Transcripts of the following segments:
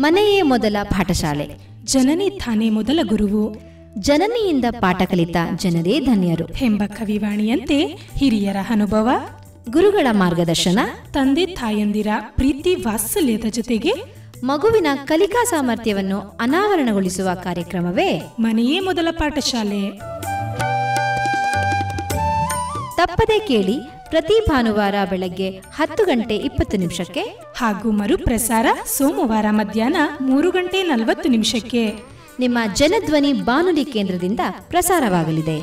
ಮನೆಯೇ ಮೊದಲ ಪಾಠಶಾಲೆ, ಜನನಿ ತಾನೇ ಮೊದಲ ಗುರುವು, ಜನನಿಯಿಂದ ಪಾಠ ಕಲಿತ ಜನರೇ ಧನ್ಯರು ಎಂಬ ಕವಿವಾಣಿಯಂತೆ ಹಿರಿಯರ ಅನುಭವ, ಗುರುಗಳ ಮಾರ್ಗದರ್ಶನ, ತಂದೆ ತಾಯಂದಿರ ಪ್ರೀತಿ ವಾತ್ಸಲ್ಯದ ಜೊತೆಗೆ ಮಗುವಿನ ಕಲಿಕಾ ಸಾಮರ್ಥ್ಯವನ್ನು ಅನಾವರಣಗೊಳಿಸುವ ಕಾರ್ಯಕ್ರಮವೇ ಮನೆಯೇ ಮೊದಲ ಪಾಠಶಾಲೆ. ತಪ್ಪದೇ ಕೇಳಿ ಪ್ರತಿ ಭಾನುವಾರ ಬೆಳಗ್ಗೆ 10:20 ಹಾಗೂ ಮರುಪ್ರಸಾರ ಸೋಮವಾರ ಮಧ್ಯಾಹ್ನ 3:40 ನಿಮ್ಮ ಜನಧ್ವನಿ ಬಾನುಲಿ ಕೇಂದ್ರದಿಂದ ಪ್ರಸಾರವಾಗಲಿದೆ.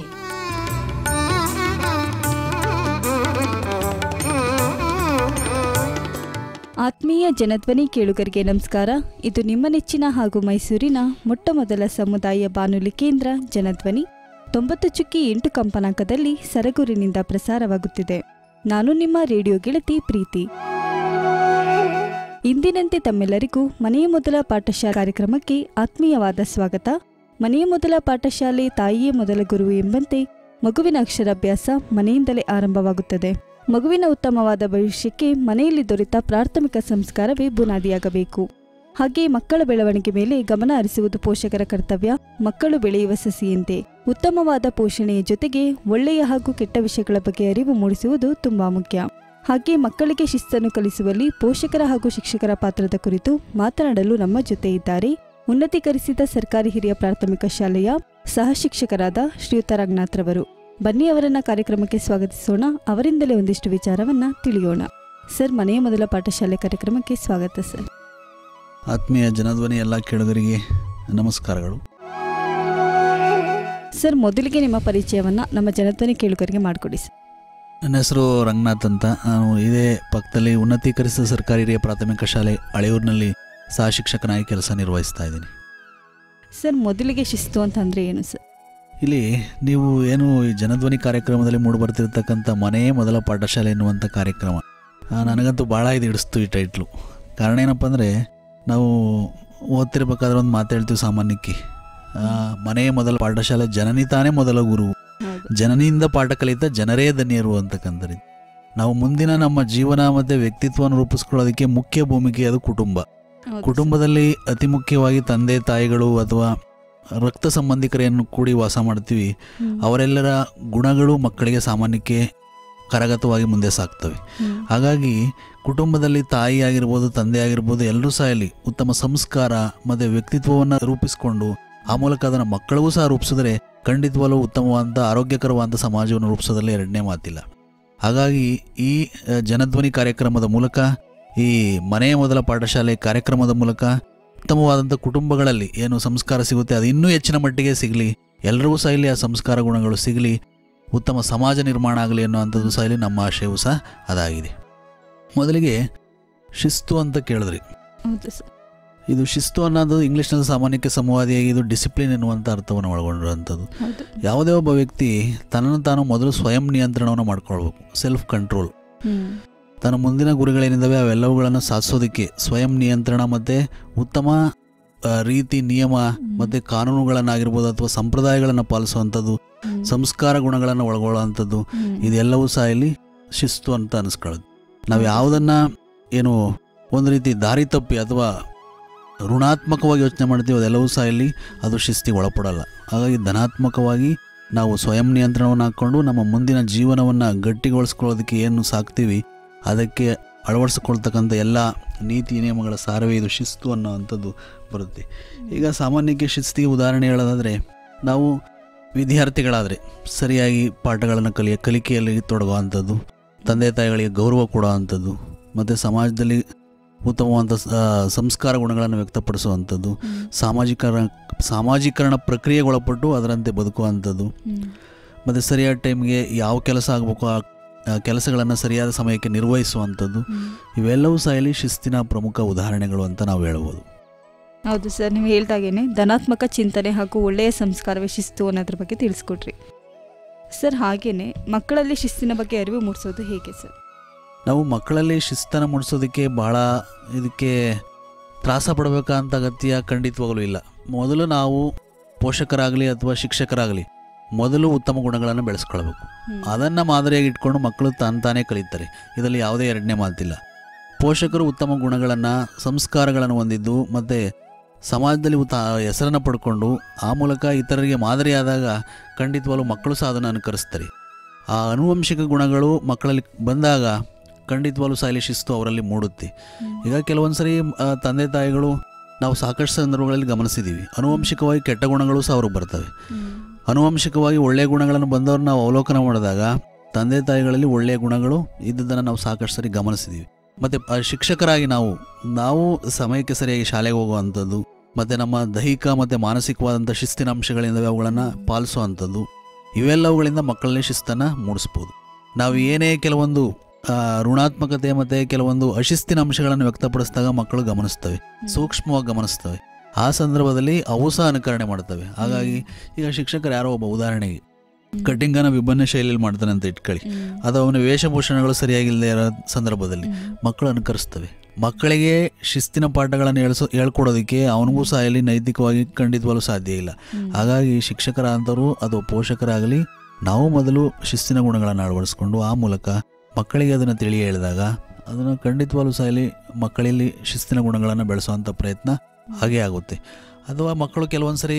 ಆತ್ಮೀಯ ಜನಧ್ವನಿ ಕೇಳುಗರಿಗೆ ನಮಸ್ಕಾರ. ಇದು ನಿಮ್ಮ ನೆಚ್ಚಿನ ಹಾಗೂ ಮೈಸೂರಿನ ಮೊಟ್ಟಮೊದಲ ಸಮುದಾಯ ಬಾನುಲಿ ಕೇಂದ್ರ ಜನಧ್ವನಿ 90.8 ಕಂಪನಾಂಕದಲ್ಲಿ ಸರಗೂರಿನಿಂದ ಪ್ರಸಾರವಾಗುತ್ತಿದೆ. ನಾನು ನಿಮ್ಮ ರೇಡಿಯೋ ಗೆಳತಿ ಪ್ರೀತಿ. ಇಂದಿನಂತೆ ತಮ್ಮೆಲ್ಲರಿಗೂ ಮನೆಯ ಮೊದಲ ಪಾಠಶಾಲೆ ಕಾರ್ಯಕ್ರಮಕ್ಕೆ ಆತ್ಮೀಯವಾದ ಸ್ವಾಗತ. ಮನೆಯ ಮೊದಲ ಪಾಠಶಾಲೆ ತಾಯಿಯೇ ಮೊದಲ ಗುರು ಎಂಬಂತೆ ಮಗುವಿನ ಅಕ್ಷರಾಭ್ಯಾಸ ಮನೆಯಿಂದಲೇ ಆರಂಭವಾಗುತ್ತದೆ. ಮಗುವಿನ ಉತ್ತಮವಾದ ಭವಿಷ್ಯಕ್ಕೆ ಮನೆಯಲ್ಲಿ ದೊರೆತ ಪ್ರಾಥಮಿಕ ಸಂಸ್ಕಾರವೇ ಬುನಾದಿಯಾಗಬೇಕು. ಹಾಗೆ ಮಕ್ಕಳ ಬೆಳವಣಿಗೆ ಮೇಲೆ ಗಮನ ಹರಿಸುವುದು ಪೋಷಕರ ಕರ್ತವ್ಯ. ಮಕ್ಕಳು ಬೆಳೆಯುವ ಸಸಿಯಂತೆ ಉತ್ತಮವಾದ ಪೋಷಣೆಯ ಜೊತೆಗೆ ಒಳ್ಳೆಯ ಹಾಗೂ ಕೆಟ್ಟ ವಿಷಯಗಳ ಬಗ್ಗೆ ಅರಿವು ಮೂಡಿಸುವುದು ತುಂಬಾ ಮುಖ್ಯ. ಹಾಗೆ ಮಕ್ಕಳಿಗೆ ಶಿಸ್ತನ್ನು ಕಲಿಸುವಲ್ಲಿ ಪೋಷಕರ ಹಾಗೂ ಶಿಕ್ಷಕರ ಪಾತ್ರದ ಕುರಿತು ಮಾತನಾಡಲು ನಮ್ಮ ಜೊತೆ ಇದ್ದಾರೆ ಉನ್ನತೀಕರಿಸಿದ ಸರ್ಕಾರಿ ಹಿರಿಯ ಪ್ರಾಥಮಿಕ ಶಾಲೆಯ ಸಹ ಶಿಕ್ಷಕರಾದ ಶ್ರೀಯುತ ರಂಗನಾಥ್ ರವರು. ಬನ್ನಿ ಅವರನ್ನ ಕಾರ್ಯಕ್ರಮಕ್ಕೆ ಸ್ವಾಗತಿಸೋಣ. ಅವರಿಂದಲೇ ಒಂದಿಷ್ಟು ವಿಚಾರವನ್ನ ತಿಳಿಯೋಣ. ಸರ್, ಮನೆಯ ಮೊದಲ ಪಾಠಶಾಲೆ ಕಾರ್ಯಕ್ರಮಕ್ಕೆ ಸ್ವಾಗತ ಸರ್. ಆತ್ಮೀಯ ಜನಧ್ವನಿ ಎಲ್ಲ ಕೇಳುಗರಿಗೆ ನಮಸ್ಕಾರಗಳು. ಸರ್, ಮೊದಲಿಗೆ ನಿಮ್ಮ ಪರಿಚಯವನ್ನ ನಮ್ಮ ಜನಧ್ವನಿ ಕೇಳುಗರಿಗೆ ಮಾಡಿಕೊಡಿ ಸರ್. ನನ್ನ ಹೆಸರು ರಂಗನಾಥ್ ಅಂತ. ನಾನು ಇದೇ ಪಕ್ಕದಲ್ಲಿ ಉನ್ನತೀಕರಿಸಿದ ಸರ್ಕಾರಿ ಹಿರಿಯ ಪ್ರಾಥಮಿಕ ಶಾಲೆ ಹಳೆಯೂರಿನಲ್ಲಿ ಸಹ ಶಿಕ್ಷಕನಾಗಿ ಕೆಲಸ ನಿರ್ವಹಿಸ್ತಾ ಇದ್ದೀನಿ. ಸರ್, ಮೊದಲಿಗೆ ಶಿಸ್ತು ಅಂತಂದರೆ ಏನು ಸರ್? ಇಲ್ಲಿ ನೀವು ಏನು ಈ ಜನಧ್ವನಿ ಕಾರ್ಯಕ್ರಮದಲ್ಲಿ ಮೂಡಿಬರ್ತಿರ್ತಕ್ಕಂಥ ಮನೆಯೇ ಮೊದಲ ಪಾಠಶಾಲೆ ಎನ್ನುವಂಥ ಕಾರ್ಯಕ್ರಮ ನನಗಂತೂ ಭಾಳ ಇದು ಹಿಡಿಸ್ತು ಈ ಟೈಟ್ಲು. ಕಾರಣ ಏನಪ್ಪ ಅಂದರೆ, ನಾವು ಓದ್ತಿರ್ಬೇಕಾದ್ರೆ ಒಂದು ಮಾತು ಹೇಳ್ತೀವಿ ಸಾಮಾನ್ಯಕ್ಕೆ, ಮನೆಯೇ ಮೊದಲ ಪಾಠಶಾಲೆ, ಜನನಿ ತಾನೇ ಮೊದಲ ಗುರು, ಜನನಿಯಿಂದ ಪಾಠ ಕಲಿತ ಜನರೇ ಧನ್ಯರು ಅಂತಕ್ಕಂಥದ್ದು. ನಾವು ಮುಂದಿನ ನಮ್ಮ ಜೀವನ ಮತ್ತು ವ್ಯಕ್ತಿತ್ವವನ್ನು ರೂಪಿಸ್ಕೊಳ್ಳೋದಕ್ಕೆ ಮುಖ್ಯ ಭೂಮಿಕೆ ಅದು ಕುಟುಂಬ. ಕುಟುಂಬದಲ್ಲಿ ಅತಿ ಮುಖ್ಯವಾಗಿ ತಂದೆ ತಾಯಿಗಳು ಅಥವಾ ರಕ್ತ ಸಂಬಂಧಿಕರೇನು ಕೂಡಿ ವಾಸ ಮಾಡ್ತೀವಿ, ಅವರೆಲ್ಲರ ಗುಣಗಳು ಮಕ್ಕಳಿಗೆ ಸಾಮಾನ್ಯಕ್ಕೆ ಕರಗತವಾಗಿ ಮುಂದೆ ಸಾಕ್ತವೆ. ಹಾಗಾಗಿ ಕುಟುಂಬದಲ್ಲಿ ತಾಯಿ ಆಗಿರ್ಬೋದು, ತಂದೆ ಆಗಿರ್ಬೋದು, ಎಲ್ಲರೂ ಸಹ ಇಲ್ಲಿ ಉತ್ತಮ ಸಂಸ್ಕಾರ ಮತ್ತು ವ್ಯಕ್ತಿತ್ವವನ್ನು ರೂಪಿಸಿಕೊಂಡು ಆ ಮೂಲಕ ಅದನ್ನು ಮಕ್ಕಳಿಗೂ ಸಹ ರೂಪಿಸಿದ್ರೆ ಖಂಡಿತವಾಗಲೂ ಉತ್ತಮವಾದ ಆರೋಗ್ಯಕರವಾದ ಸಮಾಜವನ್ನು ರೂಪಿಸೋದ್ರಲ್ಲಿ ಎರಡನೇ ಮಾತಿಲ್ಲ. ಹಾಗಾಗಿ ಈ ಜನಧ್ವನಿ ಕಾರ್ಯಕ್ರಮದ ಮೂಲಕ, ಈ ಮನೆಯ ಮೊದಲ ಪಾಠಶಾಲೆ ಕಾರ್ಯಕ್ರಮದ ಮೂಲಕ ಉತ್ತಮವಾದಂಥ ಕುಟುಂಬಗಳಲ್ಲಿ ಏನು ಸಂಸ್ಕಾರ ಸಿಗುತ್ತೆ ಅದು ಇನ್ನೂ ಹೆಚ್ಚಿನ ಮಟ್ಟಿಗೆ ಸಿಗಲಿ, ಎಲ್ಲರಿಗೂ ಸಹ ಇಲ್ಲಿ ಆ ಸಂಸ್ಕಾರ ಗುಣಗಳು ಸಿಗಲಿ, ಉತ್ತಮ ಸಮಾಜ ನಿರ್ಮಾಣ ಆಗಲಿ ಅನ್ನೋವಂಥದ್ದು ಸಹ ಇಲ್ಲಿ ನಮ್ಮ ಆಶಯವೂ ಸಹ ಅದಾಗಿದೆ. ಮೊದಲಿಗೆ ಶಿಸ್ತು ಅಂತ ಕೇಳಿದ್ರಿ. ಇದು ಶಿಸ್ತು ಅನ್ನೋದು ಇಂಗ್ಲೀಷ್ನಲ್ಲಿ ಸಾಮಾನ್ಯಕ್ಕೆ ಸಂವಾದಿಯಾಗಿ ಇದು ಡಿಸಿಪ್ಲಿನ್ ಎನ್ನುವಂಥ ಅರ್ಥವನ್ನು ಒಳಗೊಂಡಿರುವಂಥದ್ದು. ಯಾವುದೇ ಒಬ್ಬ ವ್ಯಕ್ತಿ ತನ್ನನ್ನು ತಾನು ಮೊದಲು ಸ್ವಯಂ ನಿಯಂತ್ರಣವನ್ನು ಮಾಡ್ಕೊಳ್ಬೇಕು, ಸೆಲ್ಫ್ ಕಂಟ್ರೋಲ್. ತನ್ನ ಮುಂದಿನ ಗುರಿಗಳೇನಿದ್ದಾವೆ ಅವೆಲ್ಲವುಗಳನ್ನು ಸಾಧಿಸೋದಕ್ಕೆ ಸ್ವಯಂ ನಿಯಂತ್ರಣ ಮತ್ತು ಉತ್ತಮ ರೀತಿ ನಿಯಮ ಮತ್ತು ಕಾನೂನುಗಳನ್ನಾಗಿರ್ಬೋದು ಅಥವಾ ಸಂಪ್ರದಾಯಗಳನ್ನು ಪಾಲಿಸುವಂಥದ್ದು, ಸಂಸ್ಕಾರ ಗುಣಗಳನ್ನು ಒಳಗೊಳ್ಳುವಂಥದ್ದು, ಇದೆಲ್ಲವೂ ಸಹ ಇಲ್ಲಿ ಶಿಸ್ತು ಅಂತ ಅನಿಸ್ಕೊಳ್ಳೋದು. ನಾವು ಯಾವುದನ್ನು ಏನು ಒಂದು ರೀತಿ ದಾರಿ ತಪ್ಪಿ ಅಥವಾ ಋಣಾತ್ಮಕವಾಗಿ ಯೋಚನೆ ಮಾಡ್ತೀವಿ ಅದೆಲ್ಲವೂ ಸಹ ಇಲ್ಲಿ ಅದು ಶಿಸ್ತಿಗೆ ಒಳಪಡಲ್ಲ. ಹಾಗಾಗಿ ಧನಾತ್ಮಕವಾಗಿ ನಾವು ಸ್ವಯಂ ನಿಯಂತ್ರಣವನ್ನು ಹಾಕ್ಕೊಂಡು ನಮ್ಮ ಮುಂದಿನ ಜೀವನವನ್ನು ಗಟ್ಟಿಗೊಳಿಸ್ಕೊಳ್ಳೋದಕ್ಕೆ ಏನು ಸಾಕ್ತೀವಿ ಅದಕ್ಕೆ ಅಳವಡಿಸ್ಕೊಳ್ತಕ್ಕಂಥ ಎಲ್ಲ ನೀತಿ ನಿಯಮಗಳ ಸಾರವೇ ಇದು ಶಿಸ್ತು ಅನ್ನೋವಂಥದ್ದು ಬರುತ್ತೆ. ಈಗ ಸಾಮಾನ್ಯಕ್ಕೆ ಶಿಸ್ತಿಗೆ ಉದಾಹರಣೆ ಹೇಳೋದಾದರೆ, ನಾವು ವಿದ್ಯಾರ್ಥಿಗಳಾದರೆ ಸರಿಯಾಗಿ ಪಾಠಗಳನ್ನು ಕಲಿಕೆಯಲ್ಲಿ ತೊಡಗುವಂಥದ್ದು, ತಂದೆ ತಾಯಿಗಳಿಗೆ ಗೌರವ ಕೊಡುವಂಥದ್ದು, ಮತ್ತು ಸಮಾಜದಲ್ಲಿ ಉತ್ತಮವಾದ ಸಂಸ್ಕಾರ ಗುಣಗಳನ್ನು ವ್ಯಕ್ತಪಡಿಸುವಂಥದ್ದು, ಸಾಮಾಜೀಕರಣ ಪ್ರಕ್ರಿಯೆಗೊಳಪಟ್ಟು ಅದರಂತೆ ಬದುಕುವಂಥದ್ದು, ಮತ್ತು ಸರಿಯಾದ ಟೈಮ್ಗೆ ಯಾವ ಕೆಲಸ ಆಗಬೇಕು ಆ ಕೆಲಸಗಳನ್ನು ಸರಿಯಾದ ಸಮಯಕ್ಕೆ ನಿರ್ವಹಿಸುವಂಥದ್ದು, ಇವೆಲ್ಲವೂ ಸಹ ಇಲ್ಲಿ ಶಿಸ್ತಿನ ಪ್ರಮುಖ ಉದಾಹರಣೆಗಳು ಅಂತ ನಾವು ಹೇಳ್ಬೋದು. ಹೌದು ಸರ್, ನೀವು ಹೇಳ್ದಾಗೇನೆ ಧನಾತ್ಮಕ ಚಿಂತನೆ ಹಾಗೂ ಒಳ್ಳೆಯ ಸಂಸ್ಕಾರವೇ ಶಿಸ್ತು ಅನ್ನೋದ್ರ ಬಗ್ಗೆ ತಿಳಿಸ್ಕೊಟ್ರಿ ಸರ್. ಹಾಗೇನೆ ಮಕ್ಕಳಲ್ಲಿ ಶಿಸ್ತಿನ ಬಗ್ಗೆ ಅರಿವು ಮೂಡಿಸೋದು ಹೇಗೆ ಸರ್? ನಾವು ಮಕ್ಕಳಲ್ಲಿ ಶಿಸ್ತನ್ನು ಮೂಡಿಸೋದಕ್ಕೆ ಬಹಳ ಇದಕ್ಕೆ ತ್ರಾಸ ಪಡಬೇಕಂತ ಅಗತ್ಯ ಖಂಡಿತವಾಗಲೂ ಇಲ್ಲ. ಮೊದಲು ನಾವು ಪೋಷಕರಾಗಲಿ ಅಥವಾ ಶಿಕ್ಷಕರಾಗಲಿ ಮೊದಲು ಉತ್ತಮ ಗುಣಗಳನ್ನು ಬೆಳೆಸ್ಕೊಳ್ಬೇಕು. ಅದನ್ನು ಮಾದರಿಯಾಗಿ ಇಟ್ಕೊಂಡು ಮಕ್ಕಳು ತಾನೇ ಕಲಿತಾರೆ. ಇದರಲ್ಲಿ ಯಾವುದೇ ಎರಡನೇ ಮಾತಿಲ್ಲ. ಪೋಷಕರು ಉತ್ತಮ ಗುಣಗಳನ್ನು, ಸಂಸ್ಕಾರಗಳನ್ನು ಹೊಂದಿದ್ದು ಮತ್ತು ಸಮಾಜದಲ್ಲಿ ಹೆಸರನ್ನು ಪಡ್ಕೊಂಡು ಆ ಮೂಲಕ ಇತರರಿಗೆ ಮಾದರಿಯಾದಾಗ ಖಂಡಿತವಾಗ್ಲೂ ಮಕ್ಕಳು ಸಹ ಅದನ್ನು ಅನುಕರಿಸ್ತಾರೆ. ಆ ಆನುವಂಶಿಕ ಗುಣಗಳು ಮಕ್ಕಳಲ್ಲಿ ಬಂದಾಗ ಖಂಡಿತವಾಗ್ಲೂ ಸಹ ಇಲ್ಲಿ ಶಿಸ್ತು ಅವರಲ್ಲಿ ಮೂಡುತ್ತೆ. ಈಗ ಕೆಲವೊಂದು ಸರಿ ತಂದೆ ತಾಯಿಗಳು ನಾವು ಸಾಕಷ್ಟು ಸಂದರ್ಭಗಳಲ್ಲಿ ಗಮನಿಸಿದ್ದೀವಿ, ಆನುವಂಶಿಕವಾಗಿ ಕೆಟ್ಟ ಗುಣಗಳು ಸಹ ಅವ್ರಿಗೆ ಬರ್ತವೆ. ಆನುವಂಶಿಕವಾಗಿ ಒಳ್ಳೆಯ ಗುಣಗಳನ್ನು ಬಂದವ್ರು ನಾವು ಅವಲೋಕನ ಮಾಡಿದಾಗ ತಂದೆ ತಾಯಿಗಳಲ್ಲಿ ಒಳ್ಳೆಯ ಗುಣಗಳು ಇದ್ದದನ್ನು ನಾವು ಸಾಕಷ್ಟು ಸರಿ ಗಮನಿಸಿದ್ದೀವಿ. ಮತ್ತು ಶಿಕ್ಷಕರಾಗಿ ನಾವು ಸಮಯಕ್ಕೆ ಸರಿಯಾಗಿ ಶಾಲೆಗೆ ಹೋಗುವಂಥದ್ದು, ಮತ್ತು ನಮ್ಮ ದೈಹಿಕ ಮತ್ತು ಮಾನಸಿಕವಾದಂಥ ಶಿಸ್ತಿನ ಅಂಶಗಳಿಂದ ಅವುಗಳನ್ನು ಪಾಲಿಸುವಂಥದ್ದು, ಇವೆಲ್ಲವುಗಳಿಂದ ಮಕ್ಕಳಲ್ಲಿ ಶಿಸ್ತನ್ನು ಮೂಡಿಸ್ಬೋದು. ನಾವು ಏನೇ ಕೆಲವೊಂದು ಋಣಾತ್ಮಕತೆ ಮತ್ತು ಕೆಲವೊಂದು ಅಶಿಸ್ತಿನ ಅಂಶಗಳನ್ನು ವ್ಯಕ್ತಪಡಿಸಿದಾಗ ಮಕ್ಕಳು ಗಮನಿಸ್ತವೆ, ಸೂಕ್ಷ್ಮವಾಗಿ ಗಮನಿಸ್ತವೆ. ಆ ಸಂದರ್ಭದಲ್ಲಿ ಅವು ಸಹ ಅನುಕರಣೆ ಮಾಡ್ತವೆ. ಹಾಗಾಗಿ ಈಗ ಶಿಕ್ಷಕರು ಯಾರೋ ಒಬ್ಬ ಉದಾಹರಣೆಗೆ ಕಟ್ಟಿಂಗನ ವಿಭಿನ್ನ ಶೈಲಿಯಲ್ಲಿ ಮಾಡ್ತಾನೆ ಅಂತ ಇಟ್ಕೊಳ್ಳಿ, ಅದು ಅವನ ವೇಷಭೂಷಣಗಳು ಸರಿಯಾಗಿಲ್ಲದೆ ಇರೋ ಸಂದರ್ಭದಲ್ಲಿ ಮಕ್ಕಳು ಅನುಕರಿಸ್ತವೆ. ಮಕ್ಕಳಿಗೆ ಶಿಸ್ತಿನ ಪಾಠಗಳನ್ನು ಹೇಳ್ಕೊಡೋದಕ್ಕೆ ಅವನಿಗೂ ಸಹ ಇಲ್ಲಿ ನೈತಿಕವಾಗಿ ಖಂಡಿತವಾಗಲೂ ಸಾಧ್ಯ ಇಲ್ಲ. ಹಾಗಾಗಿ ಶಿಕ್ಷಕರ ಅಂಥವ್ರು ಅಥವಾ ಪೋಷಕರಾಗಲಿ ನಾವು ಮೊದಲು ಶಿಸ್ತಿನ ಗುಣಗಳನ್ನು ಅಳವಡಿಸ್ಕೊಂಡು ಆ ಮೂಲಕ ಮಕ್ಕಳಿಗೆ ಅದನ್ನು ತಿಳಿ ಹೇಳಿದಾಗ ಅದನ್ನು ಖಂಡಿತವಾಗಲೂ ಸಹ ಇಲ್ಲಿ ಮಕ್ಕಳಲ್ಲಿ ಶಿಸ್ತಿನ ಗುಣಗಳನ್ನು ಬೆಳೆಸುವಂಥ ಪ್ರಯತ್ನ ಹಾಗೇ ಆಗುತ್ತೆ. ಅಥವಾ ಮಕ್ಕಳು ಕೆಲವೊಂದು ಸರಿ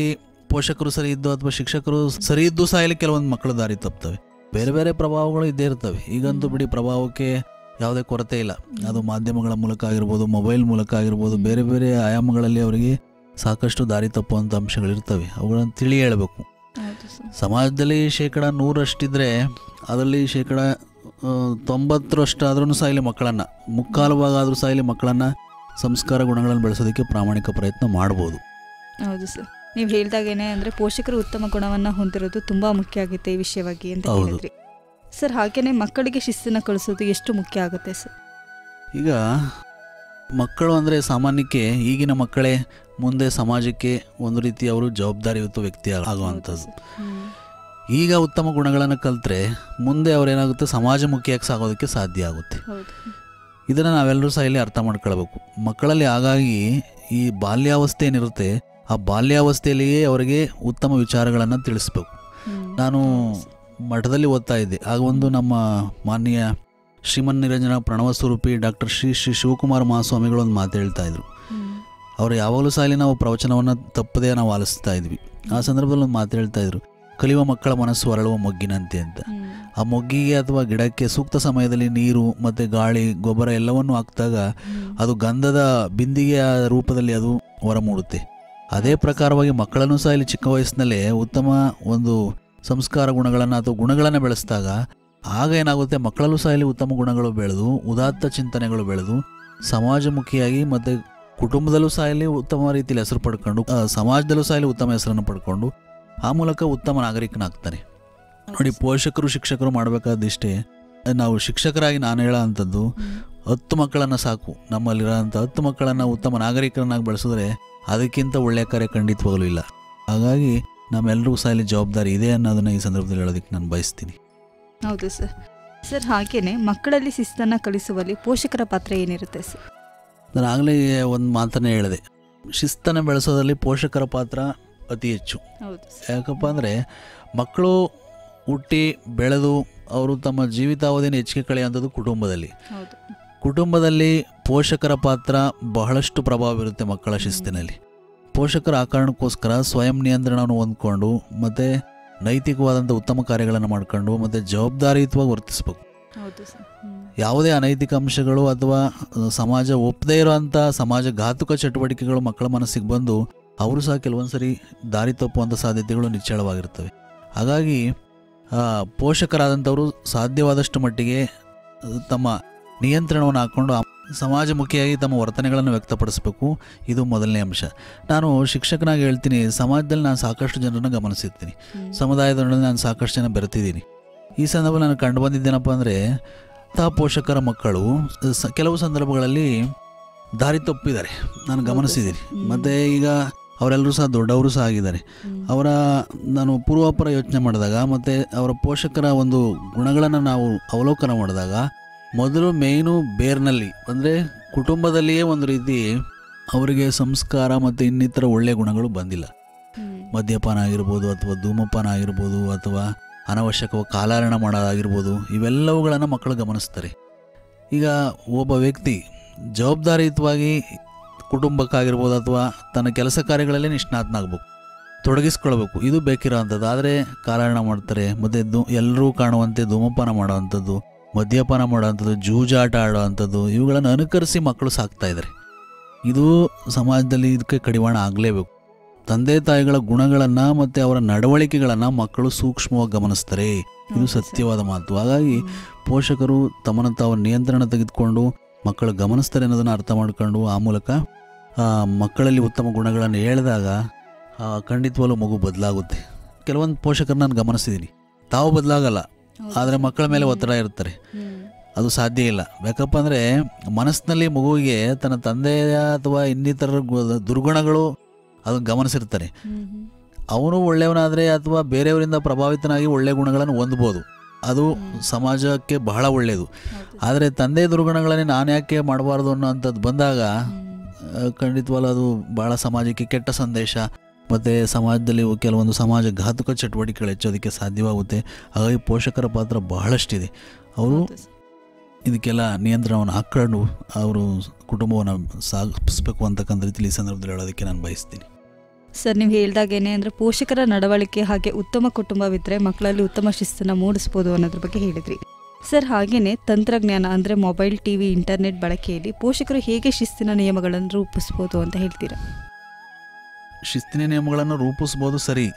ಪೋಷಕರು ಸರಿ ಇದ್ದು ಅಥವಾ ಶಿಕ್ಷಕರು ಸರಿ ಇದ್ದು ಸಹ ಇಲ್ಲಿ ಕೆಲವೊಂದು ಮಕ್ಕಳು ದಾರಿ ತಪ್ತವೆ. ಬೇರೆ ಬೇರೆ ಪ್ರಭಾವಗಳು ಇದ್ದೇ ಇರ್ತವೆ. ಈಗಂತೂ ಬಿಡಿ ಪ್ರಭಾವಕ್ಕೆ ಯಾವುದೇ ಕೊರತೆ ಇಲ್ಲ. ಅದು ಮಾಧ್ಯಮಗಳ ಮೂಲಕ ಆಗಿರ್ಬೋದು, ಮೊಬೈಲ್ ಮೂಲಕ ಆಗಿರ್ಬೋದು, ಬೇರೆ ಬೇರೆ ಆಯಾಮಗಳಲ್ಲಿ ಅವರಿಗೆ ಸಾಕಷ್ಟು ದಾರಿ ತಪ್ಪುವಂಥ ಅಂಶಗಳಿರ್ತವೆ. ಅವುಗಳನ್ನು ತಿಳಿ ಹೇಳಬೇಕು. ಸಮಾಜದಲ್ಲಿ 100% ಅದರಲ್ಲಿ 90% ಆದ್ರೂ ಸಹ ಇಲ್ಲಿ ಮಕ್ಕಳನ್ನು, ಮುಕ್ಕಾಲು ಭಾಗ ಆದರೂ ಸಹ ಇಲ್ಲಿ ಮಕ್ಕಳನ್ನು ಸಂಸ್ಕಾರ ಗುಣಗಳನ್ನು ಬೆಳೆಸೋದಕ್ಕೆ ಪ್ರಾಮಾಣಿಕ ಪ್ರಯತ್ನ ಮಾಡ್ಬೋದು. ಹೌದು ಸರ್, ನೀವು ಹೇಳ್ದಾಗೇನೆ ಅಂದರೆ ಪೋಷಕರು ಉತ್ತಮ ಗುಣವನ್ನು ಹೊಂದಿರೋದು ತುಂಬ ಮುಖ್ಯ ಆಗುತ್ತೆ ಈ ವಿಷಯವಾಗಿ ಅಂತ ಹೇಳಿದ್ರಿ ಸರ್. ಹಾಗೇನೆ ಮಕ್ಕಳಿಗೆ ಶಿಸ್ತನ್ನು ಕಳಿಸೋದು ಎಷ್ಟು ಮುಖ್ಯ ಆಗುತ್ತೆ ಸರ್? ಈಗ ಮಕ್ಕಳು ಅಂದರೆ ಸಾಮಾನ್ಯಕ್ಕೆ ಈಗಿನ ಮಕ್ಕಳೇ ಮುಂದೆ ಸಮಾಜಕ್ಕೆ ಒಂದು ರೀತಿ ಅವರು ಜವಾಬ್ದಾರಿಯುತ ವ್ಯಕ್ತಿ ಆಗುವಂಥದ್ದು. ಈಗ ಉತ್ತಮ ಗುಣಗಳನ್ನು ಕಲಿತ್ರೆ ಮುಂದೆ ಅವರೇನಾಗುತ್ತೆ, ಸಮಾಜಮುಖಿಯಾಗಿ ಸಾಗೋದಕ್ಕೆ ಸಾಧ್ಯ ಆಗುತ್ತೆ. ಇದನ್ನು ನಾವೆಲ್ಲರೂ ಸಹ ಇಲ್ಲಿ ಅರ್ಥ ಮಾಡ್ಕೊಳ್ಬೇಕು. ಮಕ್ಕಳಲ್ಲಿ ಹಾಗಾಗಿ ಈ ಬಾಲ್ಯಾವಸ್ಥೆ ಏನಿರುತ್ತೆ, ಆ ಬಾಲ್ಯಾವಸ್ಥೆಯಲ್ಲಿಯೇ ಅವರಿಗೆ ಉತ್ತಮ ವಿಚಾರಗಳನ್ನು ತಿಳಿಸ್ಬೇಕು. ನಾನು ಮಠದಲ್ಲಿ ಓದ್ತಾ ಇದ್ದೆ. ಆಗ ಒಂದು ನಮ್ಮ ಮಾನ್ಯ ಶ್ರೀಮನ್ ನಿರಂಜನ ಪ್ರಣವ ಸ್ವರೂಪಿ ಡಾಕ್ಟರ್ ಶ್ರೀ ಶಿವಕುಮಾರ ಮಹಾಸ್ವಾಮಿಗಳು ಒಂದು ಮಾತು ಹೇಳ್ತಾ ಇದ್ರು. ಅವರು ಯಾವಾಗಲೂ ಸಹ ಇಲ್ಲಿ ನಾವು ಪ್ರವಚನವನ್ನು ತಪ್ಪದೇ ನಾವು ಆಲಿಸ್ತಾ ಇದ್ವಿ. ಆ ಸಂದರ್ಭದಲ್ಲಿ ಒಂದು ಮಾತು ಹೇಳ್ತಾ ಇದ್ರು, ಕಲಿಯುವ ಮಕ್ಕಳ ಮನಸ್ಸು ಅರಳುವ ಮೊಗ್ಗಿನಂತೆ ಅಂತ. ಆ ಮೊಗ್ಗಿಗೆ ಅಥವಾ ಗಿಡಕ್ಕೆ ಸೂಕ್ತ ಸಮಯದಲ್ಲಿ ನೀರು ಮತ್ತು ಗಾಳಿ, ಗೊಬ್ಬರ ಎಲ್ಲವನ್ನೂ ಹಾಕಿದಾಗ ಅದು ಗಂಧದ ಬಿಂದಿಗೆಯ ರೂಪದಲ್ಲಿ ಅದು ಹೊರಮೂಡುತ್ತೆ. ಅದೇ ಪ್ರಕಾರವಾಗಿ ಮಕ್ಕಳನ್ನು ಸಹ ಇಲ್ಲಿ ಚಿಕ್ಕ ವಯಸ್ಸಿನಲ್ಲೇ ಉತ್ತಮ ಒಂದು ಸಂಸ್ಕಾರ ಗುಣಗಳನ್ನು ಅಥವಾ ಗುಣಗಳನ್ನು ಬೆಳೆಸಿದಾಗ ಆಗ ಏನಾಗುತ್ತೆ, ಮಕ್ಕಳಲ್ಲೂ ಸಹ ಇಲ್ಲಿ ಉತ್ತಮ ಗುಣಗಳು ಬೆಳೆದು, ಉದಾತ್ತ ಚಿಂತನೆಗಳು ಬೆಳೆದು, ಸಮಾಜಮುಖಿಯಾಗಿ ಮತ್ತು ಕುಟುಂಬದಲ್ಲೂ ಸಹ ಇಲ್ಲಿ ಉತ್ತಮ ರೀತಿಯಲ್ಲಿ ಹೆಸರು ಪಡ್ಕೊಂಡು, ಸಮಾಜದಲ್ಲೂ ಸಹ ಇಲ್ಲಿ ಉತ್ತಮ ಹೆಸರನ್ನು ಪಡ್ಕೊಂಡು ಆ ಮೂಲಕ ಉತ್ತಮ ನಾಗರಿಕನಾಗ್ತಾನೆ. ನೋಡಿ, ಪೋಷಕರು ಶಿಕ್ಷಕರು ಮಾಡಬೇಕಾದಿಷ್ಟೇ. ನಾವು ಶಿಕ್ಷಕರಾಗಿ ನಾನು ಹೇಳೋ ಅಂಥದ್ದು 10 ಮಕ್ಕಳನ್ನು ಸಾಕು. ನಮ್ಮಲ್ಲಿರೋಂಥ 10 ಮಕ್ಕಳನ್ನು ಉತ್ತಮ ನಾಗರಿಕರನ್ನಾಗಿ ಬೆಳೆಸಿದ್ರೆ ಅದಕ್ಕಿಂತ ಒಳ್ಳೆಯ ಕಾರ್ಯ ಖಂಡಿತವಾಗಲೂ ಇಲ್ಲ. ಹಾಗಾಗಿ ನಮ್ಮೆಲ್ಲರಿಗೂ ಸಹ ಇಲ್ಲಿ ಜವಾಬ್ದಾರಿ ಇದೆ ಅನ್ನೋದನ್ನು ಈ ಸಂದರ್ಭದಲ್ಲಿ ಹೇಳೋದಕ್ಕೆ ನಾನು ಬಯಸ್ತೀನಿ. ಹೌದು ಸರ್. ಸರ್, ಹಾಗೇನೆ ಮಕ್ಕಳಲ್ಲಿ ಶಿಸ್ತನ್ನು ಕಲಿಸುವಲ್ಲಿ ಪೋಷಕರ ಪಾತ್ರ ಏನಿರುತ್ತೆ ಸರ್? ನಾನು ಆಗಲೇ ಒಂದು ಮಾತನ್ನೇ ಹೇಳಿದೆ, ಶಿಸ್ತನ್ನು ಬೆಳೆಸೋದ್ರಲ್ಲಿ ಪೋಷಕರ ಪಾತ್ರ ಅತಿ ಹೆಚ್ಚು. ಯಾಕಪ್ಪ ಅಂದರೆ ಮಕ್ಕಳು ಹುಟ್ಟಿ ಬೆಳೆದು ಅವರು ತಮ್ಮ ಜೀವಿತಾವಧಿಯನ್ನು ಹೆಚ್ಚಿಗೆ ಕಳೆಯುವಂಥದ್ದು ಕುಟುಂಬದಲ್ಲಿ. ಕುಟುಂಬದಲ್ಲಿ ಪೋಷಕರ ಪಾತ್ರ ಬಹಳಷ್ಟು ಪ್ರಭಾವ ಬೀರುತ್ತೆ ಮಕ್ಕಳ ಶಿಸ್ತಿನಲ್ಲಿ. ಪೋಷಕರು ಆ ಕಾರಣಕ್ಕೋಸ್ಕರ ಸ್ವಯಂ ನಿಯಂತ್ರಣವನ್ನು ಹೊಂದ್ಕೊಂಡು ಮತ್ತು ನೈತಿಕವಾದಂಥ ಉತ್ತಮ ಕಾರ್ಯಗಳನ್ನು ಮಾಡ್ಕೊಂಡು ಮತ್ತು ಜವಾಬ್ದಾರಿಯುತವಾಗಿ ವರ್ತಿಸ್ಬೇಕು. ಯಾವುದೇ ಅನೈತಿಕ ಅಂಶಗಳು ಅಥವಾ ಸಮಾಜ ಒಪ್ಪದೇ ಇರೋವಂಥ ಸಮಾಜಘಾತುಕ ಚಟುವಟಿಕೆಗಳು ಮಕ್ಕಳ ಮನಸ್ಸಿಗೆ ಬಂದು ಅವರು ಸಹ ಕೆಲವೊಂದು ಸರಿ ದಾರಿ ತಪ್ಪುವಂಥ ಸಾಧ್ಯತೆಗಳು ನಿಚ್ಚಳವಾಗಿರ್ತವೆ. ಹಾಗಾಗಿ ಪೋಷಕರಾದಂಥವರು ಸಾಧ್ಯವಾದಷ್ಟು ಮಟ್ಟಿಗೆ ತಮ್ಮ ನಿಯಂತ್ರಣವನ್ನು ಹಾಕ್ಕೊಂಡು ಸಮಾಜಮುಖಿಯಾಗಿ ತಮ್ಮ ವರ್ತನೆಗಳನ್ನು ವ್ಯಕ್ತಪಡಿಸಬೇಕು. ಇದು ಮೊದಲನೇ ಅಂಶ. ನಾನು ಶಿಕ್ಷಕನಾಗಿ ಹೇಳ್ತೀನಿ, ಸಮಾಜದಲ್ಲಿ ನಾನು ಸಾಕಷ್ಟು ಜನರನ್ನು ಗಮನಿಸಿರ್ತೀನಿ, ಸಮುದಾಯದೊಳಗೆ ನಾನು ಸಾಕಷ್ಟು ಜನ ಬೆರೆತಿದ್ದೀನಿ. ಈ ಸಂದರ್ಭದಲ್ಲಿ ನಾನು ಕಂಡು ಬಂದಿದ್ದೇನಪ್ಪ ಅಂದರೆ, ಪೋಷಕರ ಮಕ್ಕಳು ಕೆಲವು ಸಂದರ್ಭಗಳಲ್ಲಿ ದಾರಿ ತಪ್ಪಿದ್ದಾರೆ, ನಾನು ಗಮನಿಸಿದ್ದೀನಿ. ಮತ್ತು ಈಗ ಅವರೆಲ್ಲರೂ ಸಹ ದೊಡ್ಡವರು ಸಹ ಆಗಿದ್ದಾರೆ. ನಾನು ಪೂರ್ವಾಪರ ಯೋಚನೆ ಮಾಡಿದಾಗ ಮತ್ತು ಅವರ ಪೋಷಕರ ಒಂದು ಗುಣಗಳನ್ನು ನಾವು ಅವಲೋಕನ ಮಾಡಿದಾಗ, ಮೊದಲು ಮೇಯ್ನು ಬೇರ್ನಲ್ಲಿ ಅಂದರೆ ಕುಟುಂಬದಲ್ಲಿಯೇ ಒಂದು ರೀತಿ ಅವರಿಗೆ ಸಂಸ್ಕಾರ ಮತ್ತು ಇನ್ನಿತರ ಒಳ್ಳೆಯ ಗುಣಗಳು ಬಂದಿಲ್ಲ. ಮದ್ಯಪಾನ ಆಗಿರ್ಬೋದು, ಅಥವಾ ಧೂಮಪಾನ ಆಗಿರ್ಬೋದು, ಅಥವಾ ಅನವಶ್ಯಕವಾಗಿ ಕಾಲಹರಣ ಮಾಡೋದಾಗಿರ್ಬೋದು, ಇವೆಲ್ಲವುಗಳನ್ನು ಮಕ್ಕಳು ಗಮನಿಸ್ತಾರೆ. ಈಗ ಒಬ್ಬ ವ್ಯಕ್ತಿ ಜವಾಬ್ದಾರಿಯುತವಾಗಿ ಕುಟುಂಬಕ್ಕಾಗಿರ್ಬೋದು ಅಥವಾ ತನ್ನ ಕೆಲಸ ಕಾರ್ಯಗಳಲ್ಲೇ ನಿಷ್ಣಾತನಾಗಬೇಕು, ತೊಡಗಿಸ್ಕೊಳ್ಬೇಕು. ಇದು ಬೇಕಿರೋ ಅಂಥದ್ದು. ಆದರೆ ಕಾಲಹರಣ ಮಾಡ್ತಾರೆ. ಮತ್ತು ಎಲ್ಲರೂ ಕಾಣುವಂತೆ ಧೂಮಪಾನ ಮಾಡೋವಂಥದ್ದು, ಮದ್ಯಪಾನ ಮಾಡೋವಂಥದ್ದು, ಜೂಜಾಟ ಆಡೋವಂಥದ್ದು, ಇವುಗಳನ್ನು ಅನುಕರಿಸಿ ಮಕ್ಕಳು ಸಾಕ್ತಾ ಇದ್ದಾರೆ. ಇದು ಸಮಾಜದಲ್ಲಿ ಇದಕ್ಕೆ ಕಡಿವಾಣ ಆಗಲೇಬೇಕು. ತಂದೆ ತಾಯಿಗಳ ಗುಣಗಳನ್ನು ಮತ್ತು ಅವರ ನಡವಳಿಕೆಗಳನ್ನು ಮಕ್ಕಳು ಸೂಕ್ಷ್ಮವಾಗಿ ಗಮನಿಸ್ತಾರೆ. ಇದು ಸತ್ಯವಾದ ಮಾತು. ಹಾಗಾಗಿ ಪೋಷಕರು ತಮ್ಮನ್ನು ತಾವು ನಿಯಂತ್ರಣ ತೆಗೆದುಕೊಂಡು ಮಕ್ಕಳು ಗಮನಿಸ್ತಾರೆ ಅನ್ನೋದನ್ನು ಅರ್ಥ ಮಾಡ್ಕೊಂಡು ಆ ಮೂಲಕ ಮಕ್ಕಳಲ್ಲಿ ಉತ್ತಮ ಗುಣಗಳನ್ನು ಹೇಳಿದಾಗ ಖಂಡಿತವಾಗ್ಲೂ ಮಗು ಬದಲಾಗುತ್ತೆ. ಕೆಲವೊಂದು ಪೋಷಕರು ನಾನು ಗಮನಿಸಿದ್ದೀನಿ, ತಾವು ಬದಲಾಗಲ್ಲ, ಆದರೆ ಮಕ್ಕಳ ಮೇಲೆ ಒತ್ತಡ ಇರ್ತಾರೆ. ಅದು ಸಾಧ್ಯ ಇಲ್ಲ. ಯಾಕಪ್ಪ ಅಂದರೆ ಮನಸ್ಸಿನಲ್ಲಿ ಮಗುವಿಗೆ ತನ್ನ ತಂದೆಯ ಅಥವಾ ಇನ್ನಿತರ ದುರ್ಗುಣಗಳು ಅದನ್ನು ಗಮನಿಸಿರ್ತಾರೆ. ಅವನು ಒಳ್ಳೆಯವನಾದರೆ ಅಥವಾ ಬೇರೆಯವರಿಂದ ಪ್ರಭಾವಿತನಾಗಿ ಒಳ್ಳೆಯ ಗುಣಗಳನ್ನು ಹೊಂದ್ಬೋದು, ಅದು ಸಮಾಜಕ್ಕೆ ಬಹಳ ಒಳ್ಳೆಯದು. ಆದರೆ ತಂದೆ ದುರ್ಗುಣಗಳನ್ನೇ ನಾನು ಯಾಕೆ ಮಾಡಬಾರ್ದು ಅನ್ನೋ ಅಂಥದ್ದು ಬಂದಾಗ ಖಂಡಿತವಾಗ್ಲೂ ಅದು ಭಾಳ ಸಮಾಜಕ್ಕೆ ಕೆಟ್ಟ ಸಂದೇಶ ಮತ್ತು ಸಮಾಜದಲ್ಲಿ ಕೆಲವೊಂದು ಸಮಾಜ ಘಾತುಕ ಚಟುವಟಿಕೆಗಳು ಹೆಚ್ಚೋದಕ್ಕೆ ಸಾಧ್ಯವಾಗುತ್ತೆ. ಹಾಗಾಗಿ ಪೋಷಕರ ಪಾತ್ರ ಬಹಳಷ್ಟಿದೆ. ಅವರು ಇದಕ್ಕೆಲ್ಲ ನಿಯಂತ್ರಣವನ್ನು ಹಾಕ್ಕೊಂಡು ಅವರು ಕುಟುಂಬವನ್ನು ಸಾಗಿಸ್ಬೇಕು ಅಂತಕ್ಕಂಥ ರೀತಿಯಲ್ಲಿ ಈ ಸಂದರ್ಭದಲ್ಲಿ ಹೇಳೋದಕ್ಕೆ ನಾನು ಬಯಸ್ತೀನಿ. ಸರ್, ನೀವು ಹೇಳಿದಾಗೇನೆ ಅಂದರೆ ಪೋಷಕರ ನಡವಳಿಕೆ ಹಾಗೆ ಉತ್ತಮ ಕುಟುಂಬವಿದ್ದರೆ ಮಕ್ಕಳಲ್ಲಿ ಉತ್ತಮ ಶಿಸ್ತನ್ನು ಮೂಡಿಸ್ಬೋದು ಅನ್ನೋದ್ರ ಬಗ್ಗೆ ಹೇಳಿದ್ರಿ. ಸರ್, ಹಾಗೆಯೇ ತಂತ್ರಜ್ಞಾನ ಅಂದರೆ ಮೊಬೈಲ್, ಟಿವಿ, ಇಂಟರ್ನೆಟ್ ಬಳಕೆಯಲ್ಲಿ ಪೋಷಕರು ಹೇಗೆ ಶಿಸ್ತಿನ ನಿಯಮಗಳನ್ನು ರೂಪಿಸ್ಬೋದು ಅಂತ ಹೇಳ್ತೀರಾ? ಶಿಸ್ತಿನ ನಿಯಮಗಳನ್ನು ರೂಪಿಸ್ಬೋದು ಸರಿ,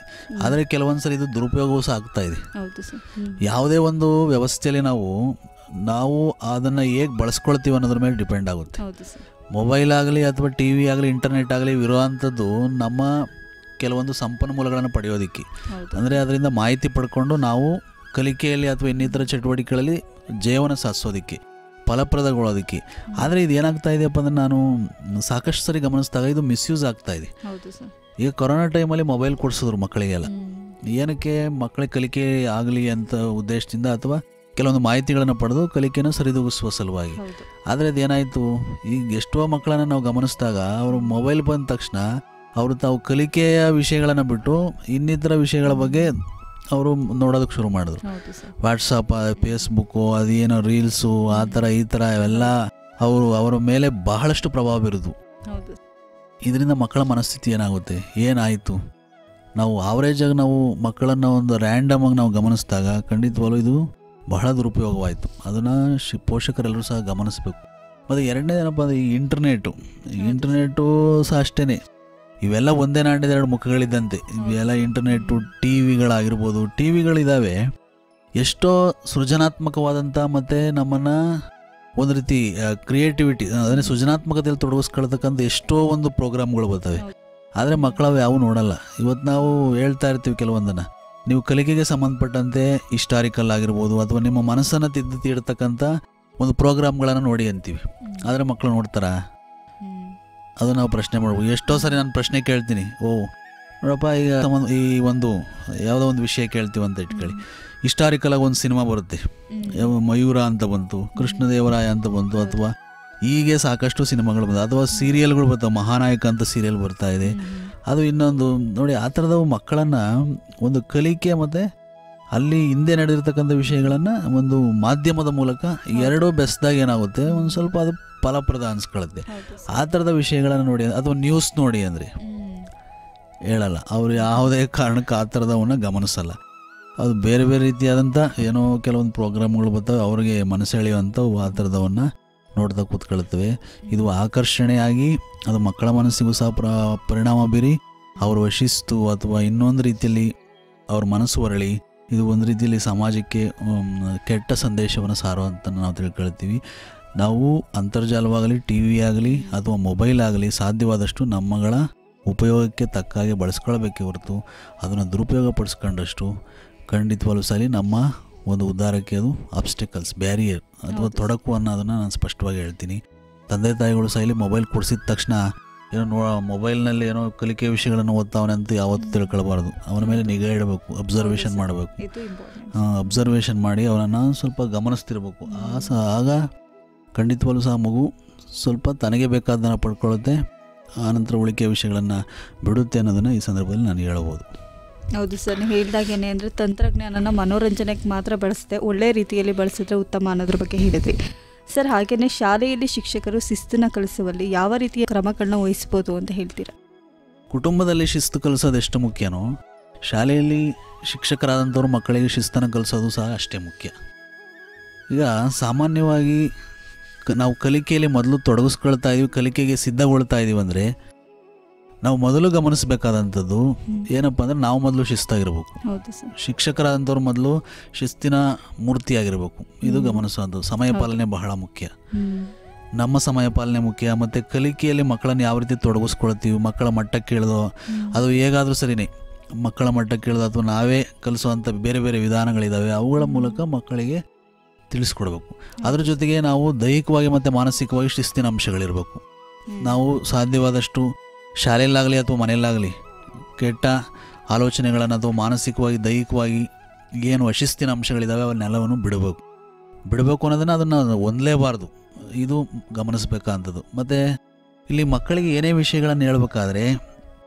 ಆದರೆ ಕೆಲವೊಂದು ಸರಿ ಇದು ದುರುಪಯೋಗವೂ ಸಹ ಆಗ್ತಾ ಇದೆ. ಹೌದು ಸರ್. ಯಾವುದೇ ಒಂದು ವ್ಯವಸ್ಥೆಯಲ್ಲಿ ನಾವು ಅದನ್ನು ಹೇಗೆ ಬಳಸ್ಕೊಳ್ತೀವಿ ಅನ್ನೋದ್ರ ಮೇಲೆ ಡಿಪೆಂಡ್ ಆಗುತ್ತೆ. ಹೌದು ಸರ್. ಮೊಬೈಲ್ ಆಗಲಿ ಅಥವಾ ಟಿ ವಿ ಆಗಲಿ ಇಂಟರ್ನೆಟ್ ಆಗಲಿ ಇರುವಂಥದ್ದು ನಮ್ಮ ಕೆಲವೊಂದು ಸಂಪನ್ಮೂಲಗಳನ್ನು ಪಡೆಯೋದಕ್ಕೆ, ಅಂದರೆ ಅದರಿಂದ ಮಾಹಿತಿ ಪಡ್ಕೊಂಡು ನಾವು ಕಲಿಕೆಯಲ್ಲಿ ಅಥವಾ ಇನ್ನಿತರ ಚಟುವಟಿಕೆಗಳಲ್ಲಿ ಜೀವನ ಸಾಧಿಸೋದಕ್ಕೆ, ಫಲಪ್ರದಗೊಳ್ಳೋದಕ್ಕೆ. ಆದರೆ ಇದು ಏನಾಗ್ತಾ ಇದೆಯಪ್ಪ ಅಂದರೆ ನಾನು ಸಾಕಷ್ಟು ಸರಿ ಗಮನಿಸಿದಾಗ ಇದು ಮಿಸ್ಯೂಸ್ ಆಗ್ತಾ ಇದೆ. ಈಗ ಕೊರೋನಾ ಟೈಮಲ್ಲಿ ಮೊಬೈಲ್ ಕೊಡಿಸಿದ್ರು ಮಕ್ಕಳಿಗೆಲ್ಲ. ಏನಕ್ಕೆ? ಮಕ್ಕಳಿಗೆ ಕಲಿಕೆ ಆಗಲಿ ಅಂತ ಉದ್ದೇಶದಿಂದ ಅಥವಾ ಕೆಲವೊಂದು ಮಾಹಿತಿಗಳನ್ನು ಪಡೆದು ಕಲಿಕೆಯನ್ನು ಸರಿದೂಗಿಸುವ ಸಲುವಾಗಿ. ಆದರೆ ಅದೇನಾಯಿತು, ಈಗ ಎಷ್ಟೋ ಮಕ್ಕಳನ್ನು ನಾವು ಗಮನಿಸಿದಾಗ ಅವರು ಮೊಬೈಲ್ ಬಂದ ತಕ್ಷಣ ಅವರು ತಾವು ಕಲಿಕೆಯ ವಿಷಯಗಳನ್ನು ಬಿಟ್ಟು ಇನ್ನಿತರ ವಿಷಯಗಳ ಬಗ್ಗೆ ಅವರು ನೋಡೋದಕ್ಕೆ ಶುರು ಮಾಡಿದ್ರು. ವಾಟ್ಸಪ್, ಫೇಸ್ಬುಕ್ಕು, ಅದೇನೋ ರೀಲ್ಸು, ಆ ಥರ ಈ ಥರ ಇವೆಲ್ಲ ಅವರ ಮೇಲೆ ಬಹಳಷ್ಟು ಪ್ರಭಾವ ಬೀರೋದು. ಇದರಿಂದ ಮಕ್ಕಳ ಮನಸ್ಥಿತಿ ಏನಾಗುತ್ತೆ, ಏನಾಯಿತು? ನಾವು ಆವ್ರೇಜಾಗಿ ನಾವು ಮಕ್ಕಳನ್ನು ಒಂದು ರ್ಯಾಂಡಮ್ ಆಗಿ ನಾವು ಗಮನಿಸಿದಾಗ ಖಂಡಿತವಾಗ್ಲೂ ಇದು ಬಹಳ ದುರುಪಯೋಗವಾಯಿತು. ಅದನ್ನು ಪೋಷಕರೆಲ್ಲರೂ ಸಹ ಗಮನಿಸಬೇಕು. ಮತ್ತು ಎರಡನೇದೇನಪ್ಪ ಅಂದರೆ ಈ ಇಂಟರ್ನೆಟ್ಟು ಸಹ ಅಷ್ಟೇ. ಇವೆಲ್ಲ ಒಂದೇ ನಾಣ್ಯದ ಎರಡು ಮುಖಗಳಿದ್ದಂತೆ. ಇವೆಲ್ಲ ಇಂಟರ್ನೆಟ್ಟು, ಟಿ ವಿಗಳಾಗಿರ್ಬೋದು, ಟಿ ವಿಗಳಿದ್ದಾವೆ, ಎಷ್ಟೋ ಸೃಜನಾತ್ಮಕವಾದಂಥ ಮತ್ತು ನಮ್ಮನ್ನು ಒಂದು ರೀತಿ ಕ್ರಿಯೇಟಿವಿಟಿ ಅಂದರೆ ಸೃಜನಾತ್ಮಕತೆಯಲ್ಲಿ ತೊಡಗಿಸ್ಕೊಳ್ತಕ್ಕಂಥ ಎಷ್ಟೋ ಒಂದು ಪ್ರೋಗ್ರಾಮ್ಗಳು ಬರ್ತವೆ. ಆದರೆ ಮಕ್ಕಳವು ಯಾವೂ ನೋಡಲ್ಲ. ಇವತ್ತು ನಾವು ಹೇಳ್ತಾ ಇರ್ತೀವಿ ಕೆಲವೊಂದನ್ನು, ನೀವು ಕಲಿಕೆಗೆ ಸಂಬಂಧಪಟ್ಟಂತೆ ಹಿಸ್ಟಾರಿಕಲ್ ಆಗಿರ್ಬೋದು ಅಥವಾ ನಿಮ್ಮ ಮನಸ್ಸನ್ನು ತೀಡ್ತಕ್ಕಂಥ ಒಂದು ಪ್ರೋಗ್ರಾಮ್ಗಳನ್ನು ನೋಡಿ ಅಂತೀವಿ. ಆದರೆ ಮಕ್ಕಳು ನೋಡ್ತಾರಾ? ಅದು ನಾವು ಪ್ರಶ್ನೆ ಮಾಡ್ಬೋದು. ಎಷ್ಟೋ ಸರಿ ನಾನು ಪ್ರಶ್ನೆ ಕೇಳ್ತೀನಿ, ನೋಡಪ್ಪ, ಈಗ ಈ ಒಂದು ಯಾವುದೋ ಒಂದು ವಿಷಯ ಕೇಳ್ತೀವಿ ಅಂತ ಇಟ್ಕೊಳ್ಳಿ. ಹಿಸ್ಟಾರಿಕಲಾಗಿ ಒಂದು ಸಿನಿಮಾ ಬರುತ್ತೆ, ಮಯೂರ ಅಂತ ಬಂತು, ಕೃಷ್ಣದೇವರಾಯ ಅಂತ ಬಂತು, ಅಥವಾ ಹೀಗೆ ಸಾಕಷ್ಟು ಸಿನಿಮಾಗಳು ಬಂತು, ಅಥವಾ ಸೀರಿಯಲ್ಗಳು ಬರ್ತಾವೆ, ಮಹಾನಾಯಕ ಅಂತ ಸೀರಿಯಲ್ ಬರ್ತಾ ಇದೆ. ಅದು ಇನ್ನೊಂದು ನೋಡಿ, ಆ ಥರದವು ಮಕ್ಕಳನ್ನು ಒಂದು ಕಲಿಕೆ ಮತ್ತು ಅಲ್ಲಿ ಹಿಂದೆ ನಡೆದಿರ್ತಕ್ಕಂಥ ವಿಷಯಗಳನ್ನು ಒಂದು ಮಾಧ್ಯಮದ ಮೂಲಕ ಎರಡೂ ಬೆಸ್ದಾಗ ಏನಾಗುತ್ತೆ, ಒಂದು ಸ್ವಲ್ಪ ಅದು ಫಲಪ್ರದ ಅನ್ಸ್ಕೊಳ್ಳುತ್ತೆ. ಆ ಥರದ ವಿಷಯಗಳನ್ನು ನೋಡಿ, ಅಥವಾ ನ್ಯೂಸ್ ನೋಡಿ ಅಂದರೆ ಹೇಳಲ್ಲ ಅವರು, ಯಾವುದೇ ಕಾರಣಕ್ಕೆ ಆ ಥರದವನ್ನ ಗಮನಿಸಲ್ಲ. ಅದು ಬೇರೆ ಬೇರೆ ರೀತಿಯಾದಂಥ ಏನೋ ಕೆಲವೊಂದು ಪ್ರೋಗ್ರಾಮ್ಗಳು ಬರ್ತವೆ, ಅವ್ರಿಗೆ ಮನಸೆಳೆಯುವಂಥವು ಆ ಥರದವನ್ನು ನೋಡ್ತಾ ಕೂತ್ಕೊಳ್ತವೆ. ಇದು ಆಕರ್ಷಣೆಯಾಗಿ ಅದು ಮಕ್ಕಳ ಮನಸ್ಸಿಗೂ ಸಹ ಪರಿಣಾಮ ಬೀರಿ ಅವರ ಶಿಸ್ತು ಅಥವಾ ಇನ್ನೊಂದು ರೀತಿಯಲ್ಲಿ ಅವ್ರ ಮನಸ್ಸು ಹೊರಳಿ ಇದು ಒಂದು ರೀತಿಯಲ್ಲಿ ಸಮಾಜಕ್ಕೆ ಕೆಟ್ಟ ಸಂದೇಶವನ್ನು ಸಾರುವಂತ ನಾವು ತಿಳ್ಕೊಳ್ತೀವಿ. ನಾವು ಅಂತರ್ಜಾಲವಾಗಲಿ, ಟಿ ವಿ ಆಗಲಿ ಅಥವಾ ಮೊಬೈಲ್ ಆಗಲಿ ಸಾಧ್ಯವಾದಷ್ಟು ನಮ್ಮಗಳ ಉಪಯೋಗಕ್ಕೆ ತಕ್ಕಾಗೆ ಬಳಸ್ಕೊಳ್ಬೇಕೇ ಹೊರತು ಅದನ್ನು ದುರುಪಯೋಗ ಪಡಿಸ್ಕೊಂಡಷ್ಟು ಖಂಡಿತವಾಗ್ಲೂ ಸರಿ ನಮ್ಮ ಒಂದು ಉದ್ಧಾರಕ್ಕೆ ಅದು ಆಬ್ಸ್ಟಿಕಲ್ಸ್, ಬ್ಯಾರಿಯರ್ ಅಥವಾ ತೊಡಕು ಅನ್ನೋದನ್ನು ನಾನು ಸ್ಪಷ್ಟವಾಗಿ ಹೇಳ್ತೀನಿ. ತಂದೆ ತಾಯಿಗಳು ಸಹ ಇಲ್ಲಿ ಮೊಬೈಲ್ ಕೊಡಿಸಿದ ತಕ್ಷಣ ಏನೋ ಮೊಬೈಲ್ನಲ್ಲಿ ಏನೋ ಕಲಿಕೆ ವಿಷಯಗಳನ್ನು ಓದ್ತಾವನೆ ಅಂತ ಯಾವತ್ತೂ ತಿಳ್ಕೊಳ್ಬಾರ್ದು. ಅವನ ಮೇಲೆ ನಿಗಾ ಇಡಬೇಕು, ಅಬ್ಸರ್ವೇಷನ್ ಮಾಡಬೇಕು. ಅಬ್ಸರ್ವೇಷನ್ ಮಾಡಿ ಅವನನ್ನು ಸ್ವಲ್ಪ ಗಮನಿಸ್ತಿರ್ಬೇಕು. ಆಗ ಖಂಡಿತವಾಗ್ಲೂ ಸಹ ಮಗು ಸ್ವಲ್ಪ ತನಗೆ ಬೇಕಾದನ್ನು ಪಡ್ಕೊಳ್ಳುತ್ತೆ, ಆನಂತರ ಉಳಿಕೆ ವಿಷಯಗಳನ್ನು ಬಿಡುತ್ತೆ ಅನ್ನೋದನ್ನು ಈ ಸಂದರ್ಭದಲ್ಲಿ ನಾನು ಹೇಳ್ಬೋದು. ಹೌದು ಸರ್, ನೀವು ಹೇಳಿದಾಗೇನೆ ಅಂದರೆ ತಂತ್ರಜ್ಞಾನನ ಮನೋರಂಜನೆಗೆ ಮಾತ್ರ ಬಳಸದೆ ಒಳ್ಳೆಯ ರೀತಿಯಲ್ಲಿ ಬಳಸಿದ್ರೆ ಉತ್ತಮ ಅನ್ನೋದ್ರ ಬಗ್ಗೆ ಹೇಳಿದ್ರಿ. ಸರ್, ಹಾಗೆಯೇ ಶಾಲೆಯಲ್ಲಿ ಶಿಕ್ಷಕರು ಶಿಸ್ತನ್ನು ಕಲಿಸುವಲ್ಲಿ ಯಾವ ರೀತಿಯ ಕ್ರಮಗಳನ್ನ ವಹಿಸ್ಬೋದು ಅಂತ ಹೇಳ್ತೀರಾ? ಕುಟುಂಬದಲ್ಲಿ ಶಿಸ್ತು ಕಲಿಸೋದು ಎಷ್ಟು ಮುಖ್ಯನೋ, ಶಾಲೆಯಲ್ಲಿ ಶಿಕ್ಷಕರಾದಂಥವ್ರು ಮಕ್ಕಳಿಗೆ ಶಿಸ್ತನ್ನು ಕಲಿಸೋದು ಸಹ ಅಷ್ಟೇ ಮುಖ್ಯ. ಈಗ ಸಾಮಾನ್ಯವಾಗಿ ನಾವು ಕಲಿಕೆಯಲ್ಲಿ ಮೊದಲು ತೊಡಗಿಸ್ಕೊಳ್ತಾ ಇದ್ದೀವಿ, ಕಲಿಕೆಗೆ ಸಿದ್ಧಗೊಳ್ತಾ ಇದ್ದೀವಿ ಅಂದರೆ ನಾವು ಮೊದಲು ಗಮನಿಸಬೇಕಾದಂಥದ್ದು ಏನಪ್ಪ ಅಂದರೆ ನಾವು ಮೊದಲು ಶಿಸ್ತಾಗಿರ್ಬೇಕು. ಶಿಕ್ಷಕರಾದಂಥವ್ರು ಮೊದಲು ಶಿಸ್ತಿನ ಮೂರ್ತಿಯಾಗಿರ್ಬೇಕು. ಇದು ಗಮನಿಸುವಂಥದ್ದು. ಸಮಯ ಪಾಲನೆ ಬಹಳ ಮುಖ್ಯ. ನಮ್ಮ ಸಮಯ ಪಾಲನೆ ಮುಖ್ಯ. ಮತ್ತು ಕಲಿಕೆಯಲ್ಲಿ ಮಕ್ಕಳನ್ನು ಯಾವ ರೀತಿ ತೊಡಗಿಸ್ಕೊಳ್ತೀವಿ, ಮಕ್ಕಳ ಮಟ್ಟಕ್ಕೆ ಇಳಿದೋ ಅದು ಹೇಗಾದರೂ ಸರಿಯೇ, ಮಕ್ಕಳ ಮಟ್ಟಕ್ಕೆ ಇಳಿದೋ ಅಥವಾ ನಾವೇ ಕಲಿಸುವಂಥ ಬೇರೆ ಬೇರೆ ವಿಧಾನಗಳಿದ್ದಾವೆ, ಅವುಗಳ ಮೂಲಕ ಮಕ್ಕಳಿಗೆ ತಿಳಿಸ್ಕೊಡ್ಬೇಕು. ಅದ್ರ ಜೊತೆಗೆ ನಾವು ದೈಹಿಕವಾಗಿ ಮತ್ತು ಮಾನಸಿಕವಾಗಿ ಶಿಸ್ತಿನ ಅಂಶಗಳಿರಬೇಕು. ನಾವು ಸಾಧ್ಯವಾದಷ್ಟು ಶಾಲೆಯಲ್ಲಾಗಲಿ ಅಥವಾ ಮನೆಯಲ್ಲಾಗಲಿ ಕೆಟ್ಟ ಆಲೋಚನೆಗಳನ್ನು ಅಥವಾ ಮಾನಸಿಕವಾಗಿ ದೈಹಿಕವಾಗಿ ಏನು ಅಶಿಸ್ತಿನ ಅಂಶಗಳಿದ್ದಾವೆ ಅವನ್ನೆಲ್ಲವನ್ನು ಬಿಡಬೇಕು ಅನ್ನೋದನ್ನು ಅದನ್ನು ಹೊಂದಲೇಬಾರ್ದು. ಇದು ಗಮನಿಸಬೇಕಂಥದ್ದು. ಮತ್ತು ಇಲ್ಲಿ ಮಕ್ಕಳಿಗೆ ಏನೇ ವಿಷಯಗಳನ್ನು ಹೇಳ್ಬೇಕಾದ್ರೆ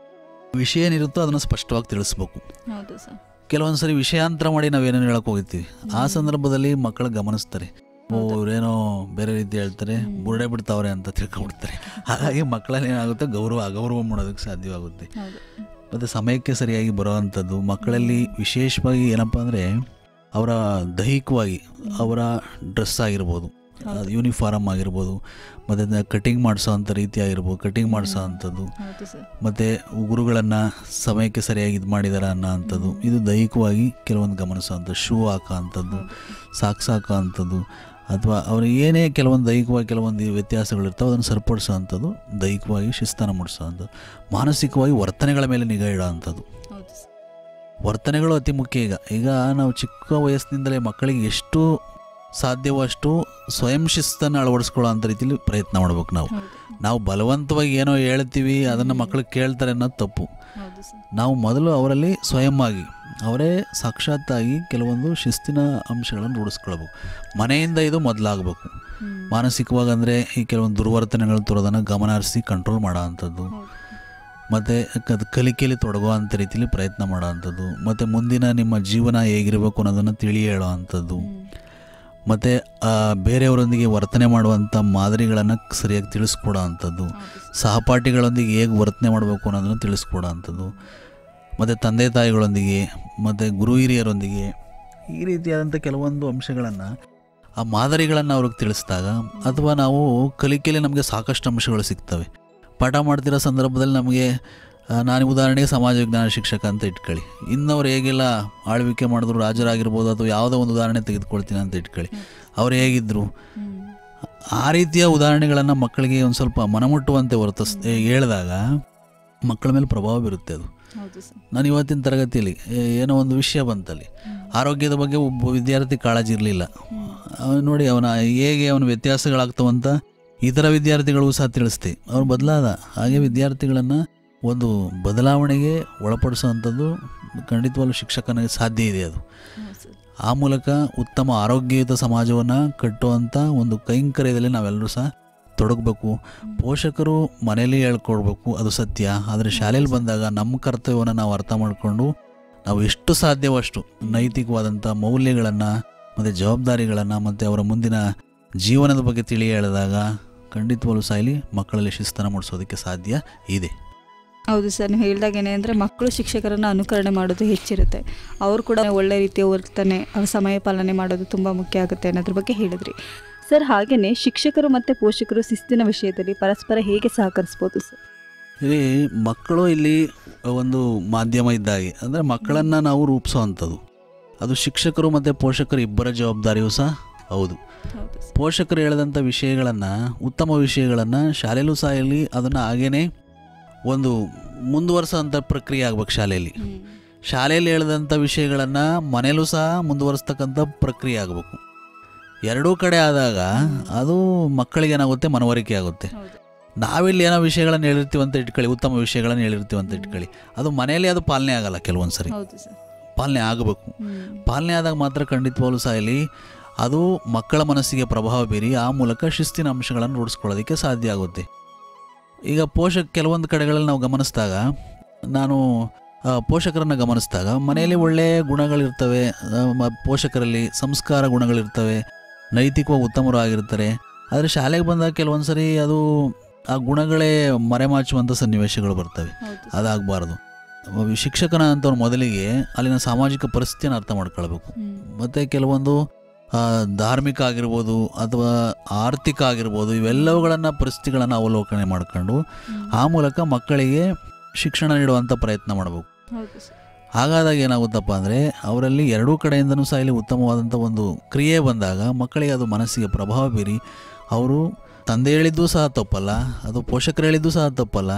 ವಿಷಯ ಏನಿರುತ್ತೋ ಅದನ್ನು ಸ್ಪಷ್ಟವಾಗಿ ತಿಳಿಸ್ಬೇಕು. ಕೆಲವೊಂದು ಸರಿ ವಿಷಯಾಂತರ ಮಾಡಿ ನಾವೇನೇನು ಹೇಳಕ್ಕೆ ಹೋಗ್ತೀವಿ, ಆ ಸಂದರ್ಭದಲ್ಲಿ ಮಕ್ಕಳು ಗಮನಿಸ್ತಾರೆ, ಇವರೇನೋ ಬೇರೆ ರೀತಿ ಹೇಳ್ತಾರೆ, ಬುರುಡೆ ಬಿಡ್ತಾವ್ರೆ ಅಂತ ತಿಳ್ಕೊಂಡ್ಬಿಡ್ತಾರೆ. ಹಾಗಾಗಿ ಮಕ್ಕಳಲ್ಲಿ ಏನಾಗುತ್ತೆ, ಅಗೌರವ ಮಾಡೋದಕ್ಕೆ ಸಾಧ್ಯವಾಗುತ್ತೆ. ಮತ್ತು ಸಮಯಕ್ಕೆ ಸರಿಯಾಗಿ ಬರೋವಂಥದ್ದು ಮಕ್ಕಳಲ್ಲಿ ವಿಶೇಷವಾಗಿ ಏನಪ್ಪ ಅಂದರೆ ಅವರ ದೈಹಿಕವಾಗಿ ಅವರ ಡ್ರೆಸ್ ಆಗಿರ್ಬೋದು, ಯೂನಿಫಾರ್ಮ್ ಆಗಿರ್ಬೋದು, ಮತ್ತು ಕಟಿಂಗ್ ಮಾಡಿಸೋವಂಥ ರೀತಿ ಆಗಿರ್ಬೋದು, ಕಟಿಂಗ್ ಮಾಡಿಸೋ ಅಂಥದ್ದು, ಮತ್ತು ಗುರುಗಳನ್ನು ಸಮಯಕ್ಕೆ ಸರಿಯಾಗಿ ಇದು ಮಾಡಿದಾರ ಅನ್ನೋ ಅಂಥದ್ದು, ಇದು ದೈಹಿಕವಾಗಿ ಕೆಲವೊಂದು ಗಮನಿಸೋವಂಥದ್ದು. ಶೂ ಹಾಕೋ ಅಂಥದ್ದು, ಸಾಕ್ಸ್ ಹಾಕೋ ಅಂಥದ್ದು, ಅಥವಾ ಅವ್ರು ಏನೇ ಕೆಲವೊಂದು ದೈಹಿಕವಾಗಿ ಕೆಲವೊಂದು ವ್ಯತ್ಯಾಸಗಳಿರ್ತಾವೆ ಅದನ್ನು ಸರಿಪಡಿಸೋ ಅಂಥದ್ದು, ದೈಹಿಕವಾಗಿ ಶಿಸ್ತನ್ನು ಮೂಡಿಸೋ ಅಂಥದ್ದು. ಮಾನಸಿಕವಾಗಿ ವರ್ತನೆಗಳ ಮೇಲೆ ನಿಗಾ ಇಡೋ ಅಂಥದ್ದು. ವರ್ತನೆಗಳು ಅತಿ ಮುಖ್ಯ. ಈಗ ನಾವು ಚಿಕ್ಕ ವಯಸ್ಸಿನಿಂದಲೇ ಮಕ್ಕಳಿಗೆ ಎಷ್ಟು ಸಾಧ್ಯವೋ ಅಷ್ಟು ಸ್ವಯಂ ಶಿಸ್ತನ್ನು ಅಳವಡಿಸ್ಕೊಳ್ಳೋ ಅಂಥ ರೀತಿಯಲ್ಲಿ ಪ್ರಯತ್ನ ಮಾಡ್ಬೇಕು. ನಾವು ಬಲವಂತವಾಗಿ ಏನೋ ಹೇಳ್ತೀವಿ ಅದನ್ನು ಮಕ್ಕಳು ಕೇಳ್ತಾರೆ ಅನ್ನೋದು ತಪ್ಪು. ನಾವು ಮೊದಲು ಅವರಲ್ಲಿ ಸ್ವಯಂ ಆಗಿ ಅವರೇ ಸಾಕ್ಷಾತ್ತಾಗಿ ಕೆಲವೊಂದು ಶಿಸ್ತಿನ ಅಂಶಗಳನ್ನು ರೂಢಿಸ್ಕೊಳ್ಬೇಕು. ಮನೆಯಿಂದ ಇದು ಮೊದಲಾಗಬೇಕು. ಮಾನಸಿಕವಾಗಿ ಅಂದರೆ ಈ ಕೆಲವೊಂದು ದುರ್ವರ್ತನೆಗಳು ತರೋದನ್ನು ಗಮನ ಹರಿಸಿ ಕಂಟ್ರೋಲ್ ಮಾಡೋ ಅಂಥದ್ದು, ಮತ್ತು ಅದು ಕಲಿಕೆಯಲ್ಲಿ ತೊಡಗೋ ಅಂಥ ರೀತಿಯಲ್ಲಿ ಪ್ರಯತ್ನ ಮಾಡೋ ಅಂಥದ್ದು, ಮತ್ತು ಮುಂದಿನ ನಿಮ್ಮ ಜೀವನ ಹೇಗಿರಬೇಕು ಅನ್ನೋದನ್ನು ತಿಳಿ ಹೇಳೋ ಅಂಥದ್ದು, ಮತ್ತು ಬೇರೆಯವರೊಂದಿಗೆ ವರ್ತನೆ ಮಾಡುವಂಥ ಮಾದರಿಗಳನ್ನು ಸರಿಯಾಗಿ ತಿಳಿಸ್ಕೊಡೋ ಅಂಥದ್ದು, ಸಹಪಾಠಿಗಳೊಂದಿಗೆ ಹೇಗೆ ವರ್ತನೆ ಮಾಡಬೇಕು ಅನ್ನೋದನ್ನು ತಿಳಿಸ್ಕೊಡೋ ಅಂಥದ್ದು, ಮತ್ತು ತಂದೆ ತಾಯಿಗಳೊಂದಿಗೆ ಮತ್ತು ಗುರು ಹಿರಿಯರೊಂದಿಗೆ ಈ ರೀತಿಯಾದಂಥ ಕೆಲವೊಂದು ಅಂಶಗಳನ್ನು ಆ ಮಾದರಿಗಳನ್ನು ಅವ್ರಿಗೆ ತಿಳಿಸಿದಾಗ, ಅಥವಾ ನಾವು ಕಲಿಕೆಯಲ್ಲಿ ನಮಗೆ ಸಾಕಷ್ಟು ಅಂಶಗಳು ಸಿಗ್ತವೆ. ಪಾಠ ಮಾಡ್ತಿರೋ ಸಂದರ್ಭದಲ್ಲಿ ನಮಗೆ ನಾನು ಉದಾಹರಣೆಗೆ ಸಮಾಜ ವಿಜ್ಞಾನ ಶಿಕ್ಷಕ ಅಂತ ಇಟ್ಕೊಳ್ಳಿ, ಇನ್ನವ್ರು ಹೇಗೆಲ್ಲ ಆಳ್ವಿಕೆ ಮಾಡಿದ್ರು, ರಾಜರಾಗಿರ್ಬೋದು ಅಥವಾ ಯಾವುದೋ ಒಂದು ಉದಾಹರಣೆ ತೆಗೆದುಕೊಳ್ತೀನಿ ಅಂತ ಇಟ್ಕೊಳ್ಳಿ, ಅವ್ರು ಹೇಗಿದ್ದರು, ಆ ರೀತಿಯ ಉದಾಹರಣೆಗಳನ್ನು ಮಕ್ಕಳಿಗೆ ಒಂದು ಸ್ವಲ್ಪ ಮನಮುಟ್ಟುವಂತೆ ಹೇಳಿದಾಗ ಮಕ್ಕಳ ಮೇಲೆ ಪ್ರಭಾವ ಬೀರುತ್ತೆ. ಅದು ನಾನು ಇವತ್ತಿನ ತರಗತಿಯಲ್ಲಿ ಏನೋ ಒಂದು ವಿಷಯ ಬಂತಲ್ಲಿ, ಆರೋಗ್ಯದ ಬಗ್ಗೆ ಒಬ್ಬ ವಿದ್ಯಾರ್ಥಿ ಕಾಳಜಿ ಇರಲಿಲ್ಲ, ನೋಡಿ ಅವನ ಹೇಗೆ ಅವನ ವ್ಯತ್ಯಾಸಗಳಾಗ್ತವಂತ ಇತರ ವಿದ್ಯಾರ್ಥಿಗಳಿಗೂ ಸಹ ತಿಳಿಸ್ತೆ, ಅವ್ರು ಬದಲಾದ. ಹಾಗೆ ವಿದ್ಯಾರ್ಥಿಗಳನ್ನು ಒಂದು ಬದಲಾವಣೆಗೆ ಒಳಪಡಿಸುವಂಥದ್ದು ಖಂಡಿತವಾಗ್ಲೂ ಶಿಕ್ಷಕನಿಗೆ ಸಾಧ್ಯ ಇದೆ. ಅದು ಆ ಮೂಲಕ ಉತ್ತಮ ಆರೋಗ್ಯಯುತ ಸಮಾಜವನ್ನು ಕಟ್ಟುವಂಥ ಒಂದು ಕೈಂಕರ್ಯದಲ್ಲಿ ನಾವೆಲ್ಲರೂ ಸಹ ತೊಡಗಬೇಕು. ಪೋಷಕರು ಮನೆಯಲ್ಲಿ ಹೇಳ್ಕೊಡ್ಬೇಕು, ಅದು ಸತ್ಯ. ಆದರೆ ಶಾಲೆಯಲ್ಲಿ ಬಂದಾಗ ನಮ್ಮ ಕರ್ತವ್ಯವನ್ನು ನಾವು ಅರ್ಥ ಮಾಡಿಕೊಂಡು ನಾವು ಎಷ್ಟು ಸಾಧ್ಯವೋ ಅಷ್ಟು ನೈತಿಕವಾದಂಥ ಮೌಲ್ಯಗಳನ್ನು ಮತ್ತು ಜವಾಬ್ದಾರಿಗಳನ್ನು ಮತ್ತು ಅವರ ಮುಂದಿನ ಜೀವನದ ಬಗ್ಗೆ ತಿಳಿ ಹೇಳಿದಾಗ ಖಂಡಿತವಾಗ್ಲೂ ಸಹ ಇಲ್ಲಿ ಮಕ್ಕಳಲ್ಲಿ ಶಿಸ್ತನ್ನು ಮೂಡಿಸೋದಕ್ಕೆ ಸಾಧ್ಯ ಇದೆ. ಹೌದು ಸರ್, ನೀವು ಹೇಳಿದಾಗೇನೆ ಅಂದರೆ ಮಕ್ಕಳು ಶಿಕ್ಷಕರನ್ನು ಅನುಕರಣೆ ಮಾಡೋದು ಹೆಚ್ಚಿರುತ್ತೆ. ಅವರು ಕೂಡ ಒಳ್ಳೆ ರೀತಿಯ ವರ್ತನೆ, ಅವ್ರ ಸಮಯ ಪಾಲನೆ ಮಾಡೋದು ತುಂಬ ಮುಖ್ಯ ಆಗುತ್ತೆ ಅನ್ನೋದ್ರ ಬಗ್ಗೆ ಹೇಳಿದ್ರಿ ಸರ್. ಹಾಗೆಯೇ ಶಿಕ್ಷಕರು ಮತ್ತು ಪೋಷಕರು ಶಿಸ್ತಿನ ವಿಷಯದಲ್ಲಿ ಪರಸ್ಪರ ಹೇಗೆ ಸಹಕರಿಸ್ಬೋದು ಸರ್? ಇಲ್ಲಿ ಮಕ್ಕಳು ಇಲ್ಲಿ ಒಂದು ಮಾಧ್ಯಮ ಇದ್ದಾಗೆ, ಅಂದರೆ ಮಕ್ಕಳನ್ನು ನಾವು ರೂಪಿಸೋವಂಥದ್ದು ಅದು ಶಿಕ್ಷಕರು ಮತ್ತು ಪೋಷಕರು ಇಬ್ಬರ ಜವಾಬ್ದಾರಿಯೂ ಸಹ ಹೌದು. ಪೋಷಕರು ಹೇಳಿದಂಥ ವಿಷಯಗಳನ್ನು, ಉತ್ತಮ ವಿಷಯಗಳನ್ನು ಶಾಲೆಯಲ್ಲೂ ಸಹ ಇಲ್ಲಿ ಅದನ್ನು ಹಾಗೇ ಒಂದು ಮುಂದುವರಿಸೋಂಥ ಪ್ರಕ್ರಿಯೆ ಆಗ್ಬೇಕು. ಶಾಲೆಯಲ್ಲಿ ಹೇಳಿದಂಥ ವಿಷಯಗಳನ್ನು ಮನೆಯಲ್ಲೂ ಸಹ ಮುಂದುವರಿಸ್ತಕ್ಕಂಥ ಪ್ರಕ್ರಿಯೆ ಆಗಬೇಕು. ಎರಡೂ ಕಡೆ ಆದಾಗ ಅದು ಮಕ್ಕಳಿಗೆ ಏನಾಗುತ್ತೆ, ಮನವರಿಕೆ ಆಗುತ್ತೆ. ನಾವಿಲ್ಲಿ ಏನೋ ವಿಷಯಗಳನ್ನು ಹೇಳಿರ್ತೀವಿ ಅಂತ ಇಟ್ಕೊಳ್ಳಿ, ಉತ್ತಮ ವಿಷಯಗಳನ್ನು ಹೇಳಿರ್ತೀವಿ ಅಂತ ಇಟ್ಕೊಳ್ಳಿ, ಅದು ಮನೆಯಲ್ಲಿ ಅದು ಪಾಲನೆ ಆಗಲ್ಲ. ಕೆಲವೊಂದು ಸರಿ ಪಾಲನೆ ಆಗಬೇಕು. ಪಾಲನೆ ಆದಾಗ ಮಾತ್ರ ಖಂಡಿತವಾಗ್ಲೂ ಸಹ ಇಲ್ಲಿ ಅದು ಮಕ್ಕಳ ಮನಸ್ಸಿಗೆ ಪ್ರಭಾವ ಬೀರಿ ಆ ಮೂಲಕ ಶಿಸ್ತಿನ ಅಂಶಗಳನ್ನು ರೂಢಿಸ್ಕೊಳ್ಳೋದಕ್ಕೆ ಸಾಧ್ಯ ಆಗುತ್ತೆ. ಈಗ ಕೆಲವೊಂದು ಕಡೆಗಳಲ್ಲಿ ನಾವು ಗಮನಿಸಿದಾಗ, ನಾನು ಪೋಷಕರನ್ನು ಗಮನಿಸಿದಾಗ ಮನೆಯಲ್ಲಿ ಒಳ್ಳೆಯ ಗುಣಗಳಿರ್ತವೆ, ಪೋಷಕರಲ್ಲಿ ಸಂಸ್ಕಾರ ಗುಣಗಳಿರ್ತವೆ, ನೈತಿಕವಾಗಿ ಉತ್ತಮರು ಆಗಿರ್ತಾರೆ. ಆದರೆ ಶಾಲೆಗೆ ಬಂದಾಗ ಕೆಲವೊಂದು ಸರಿ ಅದು ಆ ಗುಣಗಳೇ ಮರೆಮಾಚುವಂಥ ಸನ್ನಿವೇಶಗಳು ಬರ್ತವೆ. ಅದಾಗಬಾರ್ದು. ಶಿಕ್ಷಕನ ಅಂತವ್ರು ಮೊದಲಿಗೆ ಅಲ್ಲಿನ ಸಾಮಾಜಿಕ ಪರಿಸ್ಥಿತಿಯನ್ನು ಅರ್ಥ ಮಾಡ್ಕೊಳ್ಬೇಕು. ಮತ್ತು ಕೆಲವೊಂದು ಧಾರ್ಮಿಕ ಆಗಿರ್ಬೋದು ಅಥವಾ ಆರ್ಥಿಕ ಆಗಿರ್ಬೋದು, ಇವೆಲ್ಲವುಗಳನ್ನು ಪರಿಸ್ಥಿತಿಗಳನ್ನು ಅವಲೋಕನೆ ಮಾಡ್ಕೊಂಡು ಆ ಮೂಲಕ ಮಕ್ಕಳಿಗೆ ಶಿಕ್ಷಣ ನೀಡುವಂಥ ಪ್ರಯತ್ನ ಮಾಡಬೇಕು. ಹಾಗಾದಾಗ ಏನಾಗುತ್ತಪ್ಪ ಅಂದರೆ ಅವರಲ್ಲಿ ಎರಡೂ ಕಡೆಯಿಂದನೂ ಸಹ ಇಲ್ಲಿ ಉತ್ತಮವಾದಂಥ ಒಂದು ಕ್ರಿಯೆ ಬಂದಾಗ ಮಕ್ಕಳಿಗೆ ಅದು ಮನಸ್ಸಿಗೆ ಪ್ರಭಾವ ಬೀರಿ ಅವರು ತಂದೆ ಹೇಳಿದ್ದು ಸಹ ತಪ್ಪಲ್ಲ, ಅದು ಪೋಷಕರು ಹೇಳಿದ್ದು ಸಹ ತಪ್ಪಲ್ಲ,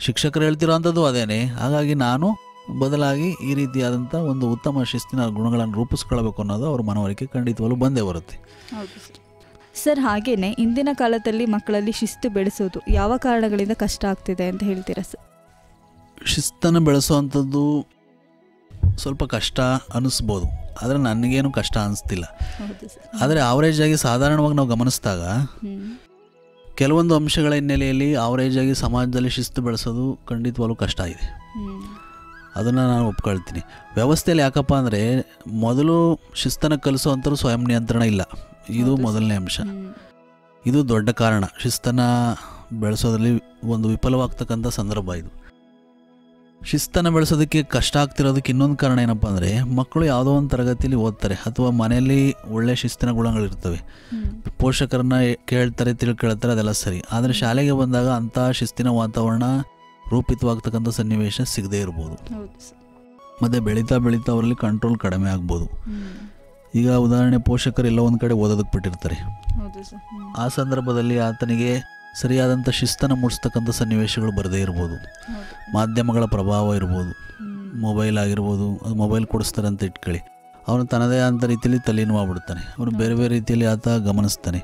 ಶಿಕ್ಷಕರು ಹೇಳ್ತಿರೋ ಅಂಥದ್ದು ಅದೇನೆ. ಹಾಗಾಗಿ ನಾನು ಬದಲಾಗಿ ಈ ರೀತಿಯಾದಂಥ ಒಂದು ಉತ್ತಮ ಶಿಸ್ತಿನ ಗುಣಗಳನ್ನು ರೂಪಿಸ್ಕೊಳ್ಬೇಕು ಅನ್ನೋದು ಅವ್ರ ಮನವರಿಕೆ ಖಂಡಿತವಾಗ್ಲೂ ಬಂದೇ ಬರುತ್ತೆ. ಸರ್, ಹಾಗೇನೆ ಇಂದಿನ ಕಾಲದಲ್ಲಿ ಮಕ್ಕಳಲ್ಲಿ ಶಿಸ್ತು ಬೆಳೆಸೋದು ಯಾವ ಕಾರಣಗಳಿಂದ ಕಷ್ಟ ಆಗ್ತಿದೆ ಅಂತ ಹೇಳ್ತೀರಾ ಸರ್? ಶಿಸ್ತನ್ನು ಬೆಳೆಸೋವಂಥದ್ದು ಸ್ವಲ್ಪ ಕಷ್ಟ ಅನ್ನಿಸ್ಬೋದು, ಆದರೆ ನನಗೇನು ಕಷ್ಟ ಅನ್ನಿಸ್ತಿಲ್ಲ. ಆದರೆ ಆವರೇಜ್ ಆಗಿ ಸಾಧಾರಣವಾಗಿ ನಾವು ಗಮನಿಸಿದಾಗ ಕೆಲವೊಂದು ಅಂಶಗಳ ಹಿನ್ನೆಲೆಯಲ್ಲಿ ಆವರೇಜ್ ಆಗಿ ಸಮಾಜದಲ್ಲಿ ಶಿಸ್ತು ಬೆಳೆಸೋದು ಖಂಡಿತವಾಗ್ಲೂ ಕಷ್ಟ ಇದೆ. ಅದನ್ನು ನಾನು ಒಪ್ಕೊಳ್ತೀನಿ. ವ್ಯವಸ್ಥೆಯಲ್ಲಿ ಯಾಕಪ್ಪ ಅಂದರೆ ಮೊದಲು ಶಿಸ್ತನ್ನು ಕಲಿಸೋವಂಥವ್ರು ಸ್ವಯಂ ನಿಯಂತ್ರಣ ಇಲ್ಲ, ಇದು ಮೊದಲನೇ ಅಂಶ. ಇದು ದೊಡ್ಡ ಕಾರಣ ಶಿಸ್ತನ್ನು ಬೆಳೆಸೋದ್ರಲ್ಲಿ ಒಂದು ವಿಫಲವಾಗ್ತಕ್ಕಂಥ ಸಂದರ್ಭ ಇದು. ಶಿಸ್ತನ್ನು ಬೆಳೆಸೋದಕ್ಕೆ ಕಷ್ಟ ಆಗ್ತಿರೋದಕ್ಕೆ ಇನ್ನೊಂದು ಕಾರಣ ಏನಪ್ಪ ಅಂದರೆ ಮಕ್ಕಳು ಯಾವುದೋ ಒಂದು ತರಗತಿಯಲ್ಲಿ ಓದ್ತಾರೆ ಅಥವಾ ಮನೆಯಲ್ಲಿ ಒಳ್ಳೆ ಶಿಸ್ತಿನ ಗುಣಗಳಿರ್ತವೆ, ಪೋಷಕರನ್ನ ಕೇಳ್ತಾರೆ, ತಿಳ್ಕೊಳ್ತಾರೆ, ಅದೆಲ್ಲ ಸರಿ. ಆದರೆ ಶಾಲೆಗೆ ಬಂದಾಗ ಅಂಥ ಶಿಸ್ತಿನ ವಾತಾವರಣ ರೂಪಿತವಾಗ್ತಕ್ಕಂಥ ಸನ್ನಿವೇಶ ಸಿಗದೇ ಇರ್ಬೋದು. ಮತ್ತು ಬೆಳೀತಾ ಬೆಳೀತಾ ಅವರಲ್ಲಿ ಕಂಟ್ರೋಲ್ ಕಡಿಮೆ ಆಗ್ಬೋದು. ಈಗ ಉದಾಹರಣೆ, ಪೋಷಕರು ಎಲ್ಲ ಒಂದು ಕಡೆ ಓದೋದಕ್ಕೆ ಬಿಟ್ಟಿರ್ತಾರೆ. ಆ ಸಂದರ್ಭದಲ್ಲಿ ಆತನಿಗೆ ಸರಿಯಾದಂಥ ಶಿಸ್ತನ್ನು ಮೂಡಿಸ್ತಕ್ಕಂಥ ಸನ್ನಿವೇಶಗಳು ಬರದೇ ಇರ್ಬೋದು. ಮಾಧ್ಯಮಗಳ ಪ್ರಭಾವ ಇರ್ಬೋದು, ಮೊಬೈಲ್ ಆಗಿರ್ಬೋದು. ಅದು ಮೊಬೈಲ್ ಕೊಡಿಸ್ತಾರೆ ಅಂತ ಇಟ್ಕೊಳ್ಳಿ, ಅವನು ತನ್ನದೇ ಆದ ರೀತಿಯಲ್ಲಿ ತಲ್ಲೀನವಾಗ್ಬಿಡ್ತಾನೆ. ಅವನು ಬೇರೆ ಬೇರೆ ರೀತಿಯಲ್ಲಿ ಆತ ಗಮನಿಸ್ತಾನೆ.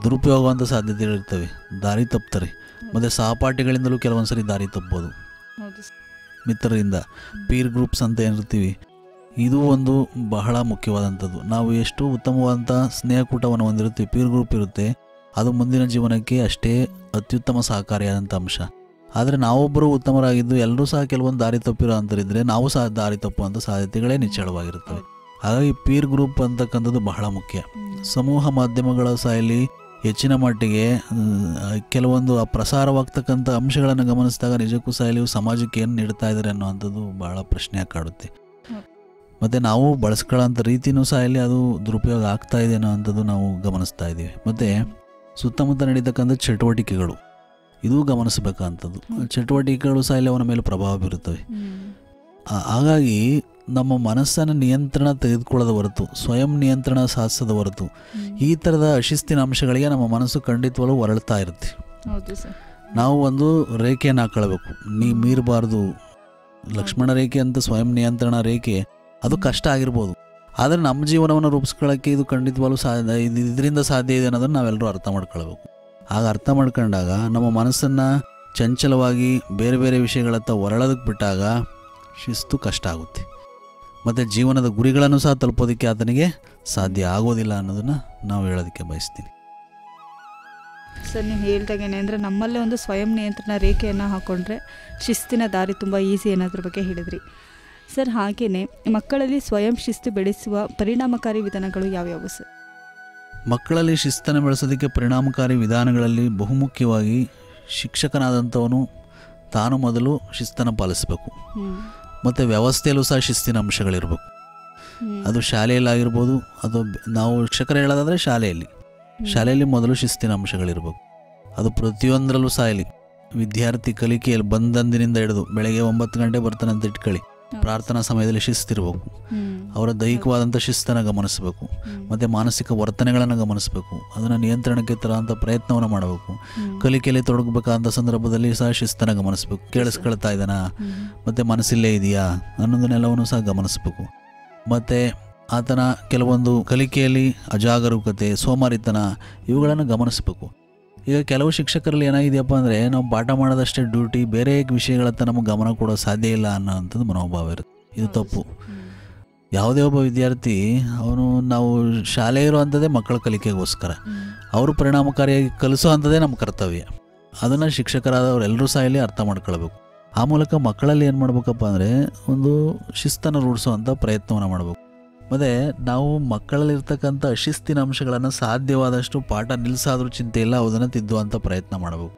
ದುರುಪಯೋಗ ಆಗುವಂಥ ಸಾಧ್ಯತೆಗಳಿರ್ತವೆ, ದಾರಿ ತಪ್ತಾರೆ. ಮತ್ತು ಸಹಪಾಠಿಗಳಿಂದಲೂ ಕೆಲವೊಂದು ಸರಿ ದಾರಿ ತಪ್ಬೋದು, ಮಿತ್ರರಿಂದ. ಪೀರ್ ಗ್ರೂಪ್ಸ್ ಅಂತ ಏನಿರ್ತೀವಿ, ಇದು ಒಂದು ಬಹಳ ಮುಖ್ಯವಾದಂಥದ್ದು. ನಾವು ಎಷ್ಟು ಉತ್ತಮವಾದಂಥ ಸ್ನೇಹಕೂಟವನ್ನು ಹೊಂದಿರ್ತೀವಿ, ಪೀರ್ ಗ್ರೂಪ್ ಇರುತ್ತೆ, ಅದು ಮುಂದಿನ ಜೀವನಕ್ಕೆ ಅಷ್ಟೇ ಅತ್ಯುತ್ತಮ ಸಹಕಾರಿಯಾದಂಥ ಅಂಶ. ಆದರೆ ನಾವೊಬ್ಬರು ಉತ್ತಮರಾಗಿದ್ದು ಎಲ್ಲರೂ ಸಹ ಕೆಲವೊಂದು ದಾರಿ ತಪ್ಪಿರೋ ಅಂಥರಿದ್ದರೆ ನಾವು ಸಹ ದಾರಿ ತಪ್ಪುವಂಥ ಸಾಧ್ಯತೆಗಳೇ ನಿಚ್ಚಳವಾಗಿರುತ್ತವೆ. ಹಾಗಾಗಿ ಪೀರ್ ಗ್ರೂಪ್ ಅಂತಕ್ಕಂಥದ್ದು ಬಹಳ ಮುಖ್ಯ. ಸಮೂಹ ಮಾಧ್ಯಮಗಳ ಸಹ ಇಲ್ಲಿ ಹೆಚ್ಚಿನ ಮಟ್ಟಿಗೆ ಕೆಲವೊಂದು ಪ್ರಸಾರವಾಗ್ತಕ್ಕಂಥ ಅಂಶಗಳನ್ನು ಗಮನಿಸಿದಾಗ ನಿಜಕ್ಕೂ ಸಹ ಇಲ್ಲಿ ಸಮಾಜಕ್ಕೆ ಏನು ನೀಡ್ತಾ ಇದ್ದಾರೆ ಅನ್ನೋವಂಥದ್ದು ಬಹಳ ಪ್ರಶ್ನೆ ಕಾಡುತ್ತೆ. ಮತ್ತು ನಾವು ಬಳಸ್ಕೊಳ್ಳೋಂಥ ರೀತಿಯೂ ಸಹ ಇಲ್ಲಿ ಅದು ದುರುಪಯೋಗ ಆಗ್ತಾ ಇದೆ ಅನ್ನೋವಂಥದ್ದು ನಾವು ಗಮನಿಸ್ತಾ ಇದ್ದೀವಿ. ಮತ್ತು ಸುತ್ತಮುತ್ತ ನಡೀತಕ್ಕಂಥ ಚಟುವಟಿಕೆಗಳು, ಇದು ಗಮನಿಸಬೇಕಂಥದ್ದು. ಚಟುವಟಿಕೆಗಳು ಸಹ ಇಲ್ಲಿ ಅವನ ಮೇಲೆ ಪ್ರಭಾವ ಬೀರುತ್ತವೆ. ಹಾಗಾಗಿ ನಮ್ಮ ಮನಸ್ಸನ್ನು ನಿಯಂತ್ರಣ ತೆಗೆದುಕೊಳ್ಳದ ಹೊರತು, ಸ್ವಯಂ ನಿಯಂತ್ರಣ ಸಾಧಿಸದ ಹೊರತು ಈ ಥರದ ಅಶಿಸ್ತಿನ ಅಂಶಗಳಿಗೆ ನಮ್ಮ ಮನಸ್ಸು ಖಂಡಿತವಾಗ್ಲೂ ಹೊರಳ್ತಾ ಇರುತ್ತೆ. ನಾವು ಒಂದು ರೇಖೆಯನ್ನು ಹಾಕೊಳ್ಬೇಕು, ನೀ ಮೀರಬಾರ್ದು. ಲಕ್ಷ್ಮಣ ರೇಖೆ ಅಂತ ಸ್ವಯಂ ನಿಯಂತ್ರಣ ರೇಖೆ, ಅದು ಕಷ್ಟ ಆಗಿರ್ಬೋದು, ಆದರೆ ನಮ್ಮ ಜೀವನವನ್ನು ರೂಪಿಸ್ಕೊಳ್ಳೋಕ್ಕೆ ಇದು ಖಂಡಿತವಾಗ್ಲೂ ಇದರಿಂದ ಸಾಧ್ಯ ಇದೆ ಅನ್ನೋದನ್ನು ನಾವೆಲ್ಲರೂ ಅರ್ಥ ಮಾಡ್ಕೊಳ್ಬೇಕು. ಆಗ ಅರ್ಥ ಮಾಡ್ಕೊಂಡಾಗ ನಮ್ಮ ಮನಸ್ಸನ್ನು ಚಂಚಲವಾಗಿ ಬೇರೆ ಬೇರೆ ವಿಷಯಗಳತ್ತ ಹೊರಳೋದಕ್ಕೆ ಬಿಟ್ಟಾಗ ಶಿಸ್ತು ಕಷ್ಟ ಆಗುತ್ತೆ. ಮತ್ತು ಜೀವನದ ಗುರಿಗಳನ್ನು ಸಹ ತಲುಪೋದಕ್ಕೆ ಆತನಿಗೆ ಸಾಧ್ಯ ಆಗೋದಿಲ್ಲ ಅನ್ನೋದನ್ನು ನಾವು ಹೇಳೋದಕ್ಕೆ ಬಯಸ್ತೀನಿ. ಸರ್, ನೀವು ಹೇಳ್ದಾಗೇನೆ ಅಂದರೆ ನಮ್ಮಲ್ಲೇ ಒಂದು ಸ್ವಯಂ ನಿಯಂತ್ರಣ ರೇಖೆಯನ್ನು ಹಾಕ್ಕೊಂಡ್ರೆ ಶಿಸ್ತಿನ ದಾರಿ ತುಂಬ ಈಸಿ ಅನ್ನೋದ್ರ ಬಗ್ಗೆ ಹೇಳಿದ್ರಿ. ಸರ್, ಹಾಗೆಯೇ ಮಕ್ಕಳಲ್ಲಿ ಸ್ವಯಂ ಶಿಸ್ತು ಬೆಳೆಸುವ ಪರಿಣಾಮಕಾರಿ ವಿಧಾನಗಳು ಯಾವ್ಯಾವು ಸರ್? ಮಕ್ಕಳಲ್ಲಿ ಶಿಸ್ತನ್ನು ಬೆಳೆಸೋದಕ್ಕೆ ಪರಿಣಾಮಕಾರಿ ವಿಧಾನಗಳಲ್ಲಿ ಬಹುಮುಖ್ಯವಾಗಿ ಶಿಕ್ಷಕನಾದಂಥವನು ತಾನು ಮೊದಲು ಶಿಸ್ತನ್ನು ಪಾಲಿಸಬೇಕು. ಮತ್ತು ವ್ಯವಸ್ಥೆಯಲ್ಲೂ ಸಹ ಶಿಸ್ತಿನ ಅಂಶಗಳಿರಬೇಕು. ಅದು ಶಾಲೆಯಲ್ಲಾಗಿರ್ಬೋದು, ಅದು ನಾವು ಶಿಕ್ಷಕರು ಹೇಳೋದಾದರೆ ಶಾಲೆಯಲ್ಲಿ ಮೊದಲು ಶಿಸ್ತಿನ ಅಂಶಗಳಿರಬೇಕು. ಅದು ಪ್ರತಿಯೊಂದರಲ್ಲೂ ಸಹ ಇಲ್ಲಿ ವಿದ್ಯಾರ್ಥಿ ಕಲಿಕೆಯಲ್ಲಿ ಬಂದಂದಿನಿಂದ ಹಿಡಿದು ಬೆಳಗ್ಗೆ 9 ಗಂಟೆ ಬರ್ತಾನೆ ಅಂತ ಇಟ್ಕೊಳ್ಳಿ, ಪ್ರಾರ್ಥನಾ ಸಮಯದಲ್ಲಿ ಶಿಸ್ತಿರಬೇಕು. ಅವರ ದೈಹಿಕವಾದಂಥ ಶಿಸ್ತನ್ನು ಗಮನಿಸಬೇಕು, ಮತ್ತು ಮಾನಸಿಕ ವರ್ತನೆಗಳನ್ನು ಗಮನಿಸಬೇಕು. ಅದನ್ನು ನಿಯಂತ್ರಣಕ್ಕೆ ತರೋಂಥ ಪ್ರಯತ್ನವನ್ನು ಮಾಡಬೇಕು. ಕಲಿಕೆಯಲ್ಲಿ ತೊಡಗಬೇಕಾದಂಥ ಸಂದರ್ಭದಲ್ಲಿ ಸಹ ಶಿಸ್ತನ್ನು ಗಮನಿಸಬೇಕು. ಕೇಳಿಸ್ಕೊಳ್ತಾ ಇದ್ದಾನಾ, ಮತ್ತು ಮನಸ್ಸಿಲ್ಲೇ ಇದೆಯಾ ಅನ್ನೋದನ್ನೆಲ್ಲವನ್ನು ಸಹ ಗಮನಿಸಬೇಕು. ಮತ್ತು ಆತನ ಕೆಲವೊಂದು ಕಲಿಕೆಯಲ್ಲಿ ಅಜಾಗರೂಕತೆ, ಸೋಮಾರಿತನ, ಇವುಗಳನ್ನು ಗಮನಿಸಬೇಕು. ಈಗ ಕೆಲವು ಶಿಕ್ಷಕರಲ್ಲಿ ಏನಾಗಿದೆಯಪ್ಪ ಅಂದರೆ ನಾವು ಪಾಠ ಮಾಡೋದಷ್ಟೇ ಡ್ಯೂಟಿ, ಬೇರೆ ವಿಷಯಗಳತ್ತ ನಮಗೆ ಗಮನ ಕೊಡೋ ಸಾಧ್ಯ ಇಲ್ಲ ಅನ್ನೋವಂಥದ್ದು ಮನೋಭಾವ ಇರುತ್ತೆ. ಇದು ತಪ್ಪು. ಯಾವುದೇ ಒಬ್ಬ ವಿದ್ಯಾರ್ಥಿ ನಾವು ಶಾಲೆ ಇರುವಂಥದ್ದೇ ಮಕ್ಕಳ ಕಲಿಕೆಗೋಸ್ಕರ, ಅವರು ಪರಿಣಾಮಕಾರಿಯಾಗಿ ಕಲಿಸೋ ಅಂಥದ್ದೇ ನಮ್ಮ ಕರ್ತವ್ಯ. ಅದನ್ನು ಶಿಕ್ಷಕರಾದವರೆಲ್ಲರೂ ಸಹ ಇಲ್ಲಿ ಅರ್ಥ ಮಾಡ್ಕೊಳ್ಬೇಕು. ಆ ಮೂಲಕ ಮಕ್ಕಳಲ್ಲಿ ಏನು ಮಾಡಬೇಕಪ್ಪ ಅಂದರೆ ಒಂದು ಶಿಸ್ತನ್ನು ರೂಢಿಸೋವಂಥ ಪ್ರಯತ್ನವನ್ನು ಮಾಡಬೇಕು. ಮತ್ತು ನಾವು ಮಕ್ಕಳಲ್ಲಿರ್ತಕ್ಕಂಥ ಅಶಿಸ್ತಿನ ಅಂಶಗಳನ್ನು ಸಾಧ್ಯವಾದಷ್ಟು ಪಾಠ ನಿಲ್ಲಿಸಾದ್ರೂ ಚಿಂತೆ ಇಲ್ಲ, ಅದನ್ನು ತಿದ್ದುವಂಥ ಪ್ರಯತ್ನ ಮಾಡಬೇಕು.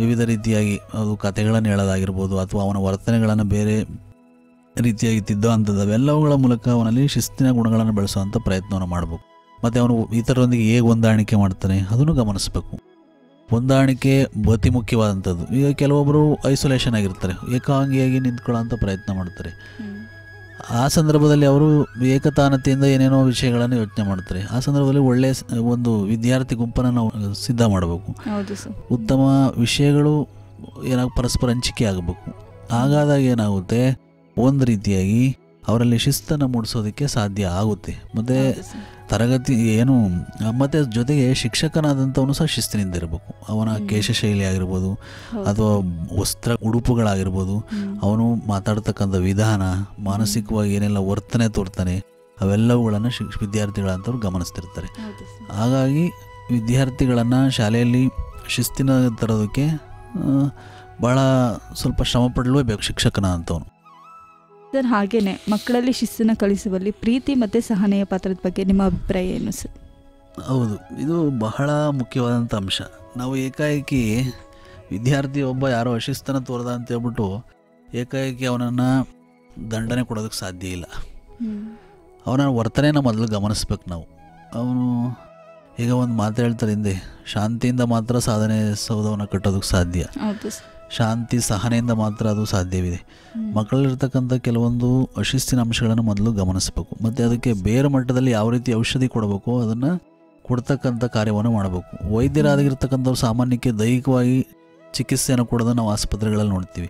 ವಿವಿಧ ರೀತಿಯಾಗಿ ಅದು ಕಥೆಗಳನ್ನು ಹೇಳೋದಾಗಿರ್ಬೋದು ಅಥವಾ ಅವನ ವರ್ತನೆಗಳನ್ನು ಬೇರೆ ರೀತಿಯಾಗಿ ತಿದ್ದುವಂಥದ್ದು, ಅವೆಲ್ಲವುಗಳ ಮೂಲಕ ಅವನಲ್ಲಿ ಶಿಸ್ತಿನ ಗುಣಗಳನ್ನು ಬೆಳೆಸುವಂಥ ಪ್ರಯತ್ನವನ್ನು ಮಾಡಬೇಕು. ಮತ್ತು ಅವನು ಇತರರೊಂದಿಗೆ ಹೇಗೆ ಹೊಂದಾಣಿಕೆ ಮಾಡ್ತಾನೆ ಅದನ್ನು ಗಮನಿಸಬೇಕು. ಹೊಂದಾಣಿಕೆ ಅತಿ ಮುಖ್ಯವಾದಂಥದ್ದು. ಈಗ ಕೆಲವೊಬ್ಬರು ಐಸೋಲೇಷನ್ ಆಗಿರ್ತಾರೆ, ಏಕಾಂಗಿಯಾಗಿ ನಿಂತ್ಕೊಳ್ಳೋಂಥ ಪ್ರಯತ್ನ ಮಾಡ್ತಾರೆ. ಆ ಸಂದರ್ಭದಲ್ಲಿ ಅವರು ಏಕತಾನತೆಯಿಂದ ಏನೇನೋ ವಿಷಯಗಳನ್ನು ಯೋಚನೆ ಮಾಡ್ತಾರೆ. ಆ ಸಂದರ್ಭದಲ್ಲಿ ಒಳ್ಳೆಯ ಒಂದು ವಿದ್ಯಾರ್ಥಿ ಗುಂಪನ್ನು ನಾವು ಸಿದ್ಧ ಮಾಡಬೇಕು. ಉತ್ತಮ ವಿಷಯಗಳು ಪರಸ್ಪರ ಹಂಚಿಕೆ ಆಗಬೇಕು. ಹಾಗಾದಾಗ ಏನಾಗುತ್ತೆ, ಒಂದು ರೀತಿಯಾಗಿ ಅವರಲ್ಲಿ ಶಿಸ್ತನ್ನು ಮೂಡಿಸೋದಕ್ಕೆ ಸಾಧ್ಯ ಆಗುತ್ತೆ. ಮತ್ತು ತರಗತಿ ಮತ್ತು ಜೊತೆಗೆ ಶಿಕ್ಷಕನಾದಂಥವನು ಸಹ ಶಿಸ್ತಿನಿಂದ ಇರಬೇಕು. ಅವನ ಕೇಶಶೈಲಿ ಆಗಿರ್ಬೋದು ಅಥವಾ ವಸ್ತ್ರ ಉಡುಪುಗಳಾಗಿರ್ಬೋದು, ಅವನು ಮಾತಾಡ್ತಕ್ಕಂಥ ವಿಧಾನ, ಮಾನಸಿಕವಾಗಿ ಏನೆಲ್ಲ ವರ್ತನೆ ತೋರ್ತಾನೆ, ಅವೆಲ್ಲವುಗಳನ್ನು ವಿದ್ಯಾರ್ಥಿಗಳಂತವ್ರು ಗಮನಿಸ್ತಿರ್ತಾರೆ. ಹಾಗಾಗಿ ವಿದ್ಯಾರ್ಥಿಗಳನ್ನು ಶಾಲೆಯಲ್ಲಿ ಶಿಸ್ತಿನ ತರೋದಕ್ಕೆ ಭಾಳ ಸ್ವಲ್ಪ ಶ್ರಮ ಪಡಲೇಬೇಕು ಶಿಕ್ಷಕನ ಅಂತವನು. ಸರ್, ಹಾಗೇನೆ ಮಕ್ಕಳಲ್ಲಿ ಶಿಸ್ತನ್ನು ಕಲಿಸುವಲ್ಲಿ ಪ್ರೀತಿ ಮತ್ತು ಸಹನೆಯ ಪಾತ್ರದ ಬಗ್ಗೆ ನಿಮ್ಮ ಅಭಿಪ್ರಾಯ ಏನು ಸರ್? ಹೌದು, ಇದು ಬಹಳ ಮುಖ್ಯವಾದಂಥ ಅಂಶ. ನಾವು ಏಕಾಏಕಿ ವಿದ್ಯಾರ್ಥಿ ಒಬ್ಬ ಯಾರೋ ಅಶಿಸ್ತನ್ನು ತೋರ್ದ ಅಂತ ಹೇಳ್ಬಿಟ್ಟು ಏಕಾಏಕಿ ಅವನನ್ನು ದಂಡನೆ ಕೊಡೋದಕ್ಕೆ ಸಾಧ್ಯ ಇಲ್ಲ. ಅವನ ವರ್ತನೆನ ಮೊದಲು ಗಮನಿಸ್ಬೇಕು ನಾವು. ಅವನು ಈಗ ಒಂದು ಮಾತು ಹೇಳ್ತಾರೆ ಹಿಂದೆ, ಶಾಂತಿಯಿಂದ ಮಾತ್ರ ಸಾಧನೆ ಸೌಧವನ್ನು ಕಟ್ಟೋದಕ್ಕೆ ಸಾಧ್ಯ, ಶಾಂತಿ ಸಹನೆಯಿಂದ ಮಾತ್ರ ಅದು ಸಾಧ್ಯವಿದೆ. ಮಕ್ಕಳಲ್ಲಿರ್ತಕ್ಕಂಥ ಕೆಲವೊಂದು ಅಶಿಸ್ತಿನ ಅಂಶಗಳನ್ನು ಮೊದಲು ಗಮನಿಸಬೇಕು. ಮತ್ತು ಅದಕ್ಕೆ ಬೇರೆ ಮಟ್ಟದಲ್ಲಿ ಯಾವ ರೀತಿ ಔಷಧಿ ಕೊಡಬೇಕು ಅದನ್ನು ಕೊಡ್ತಕ್ಕಂಥ ಕಾರ್ಯವನ್ನು ಮಾಡಬೇಕು. ವೈದ್ಯರಾಗಿರ್ತಕ್ಕಂಥವ್ರು ಸಾಮಾನ್ಯಕ್ಕೆ ದೈಹಿಕವಾಗಿ ಚಿಕಿತ್ಸೆಯನ್ನು ಕೊಡೋದನ್ನು ನಾವು ಆಸ್ಪತ್ರೆಗಳಲ್ಲಿ ನೋಡ್ತೀವಿ.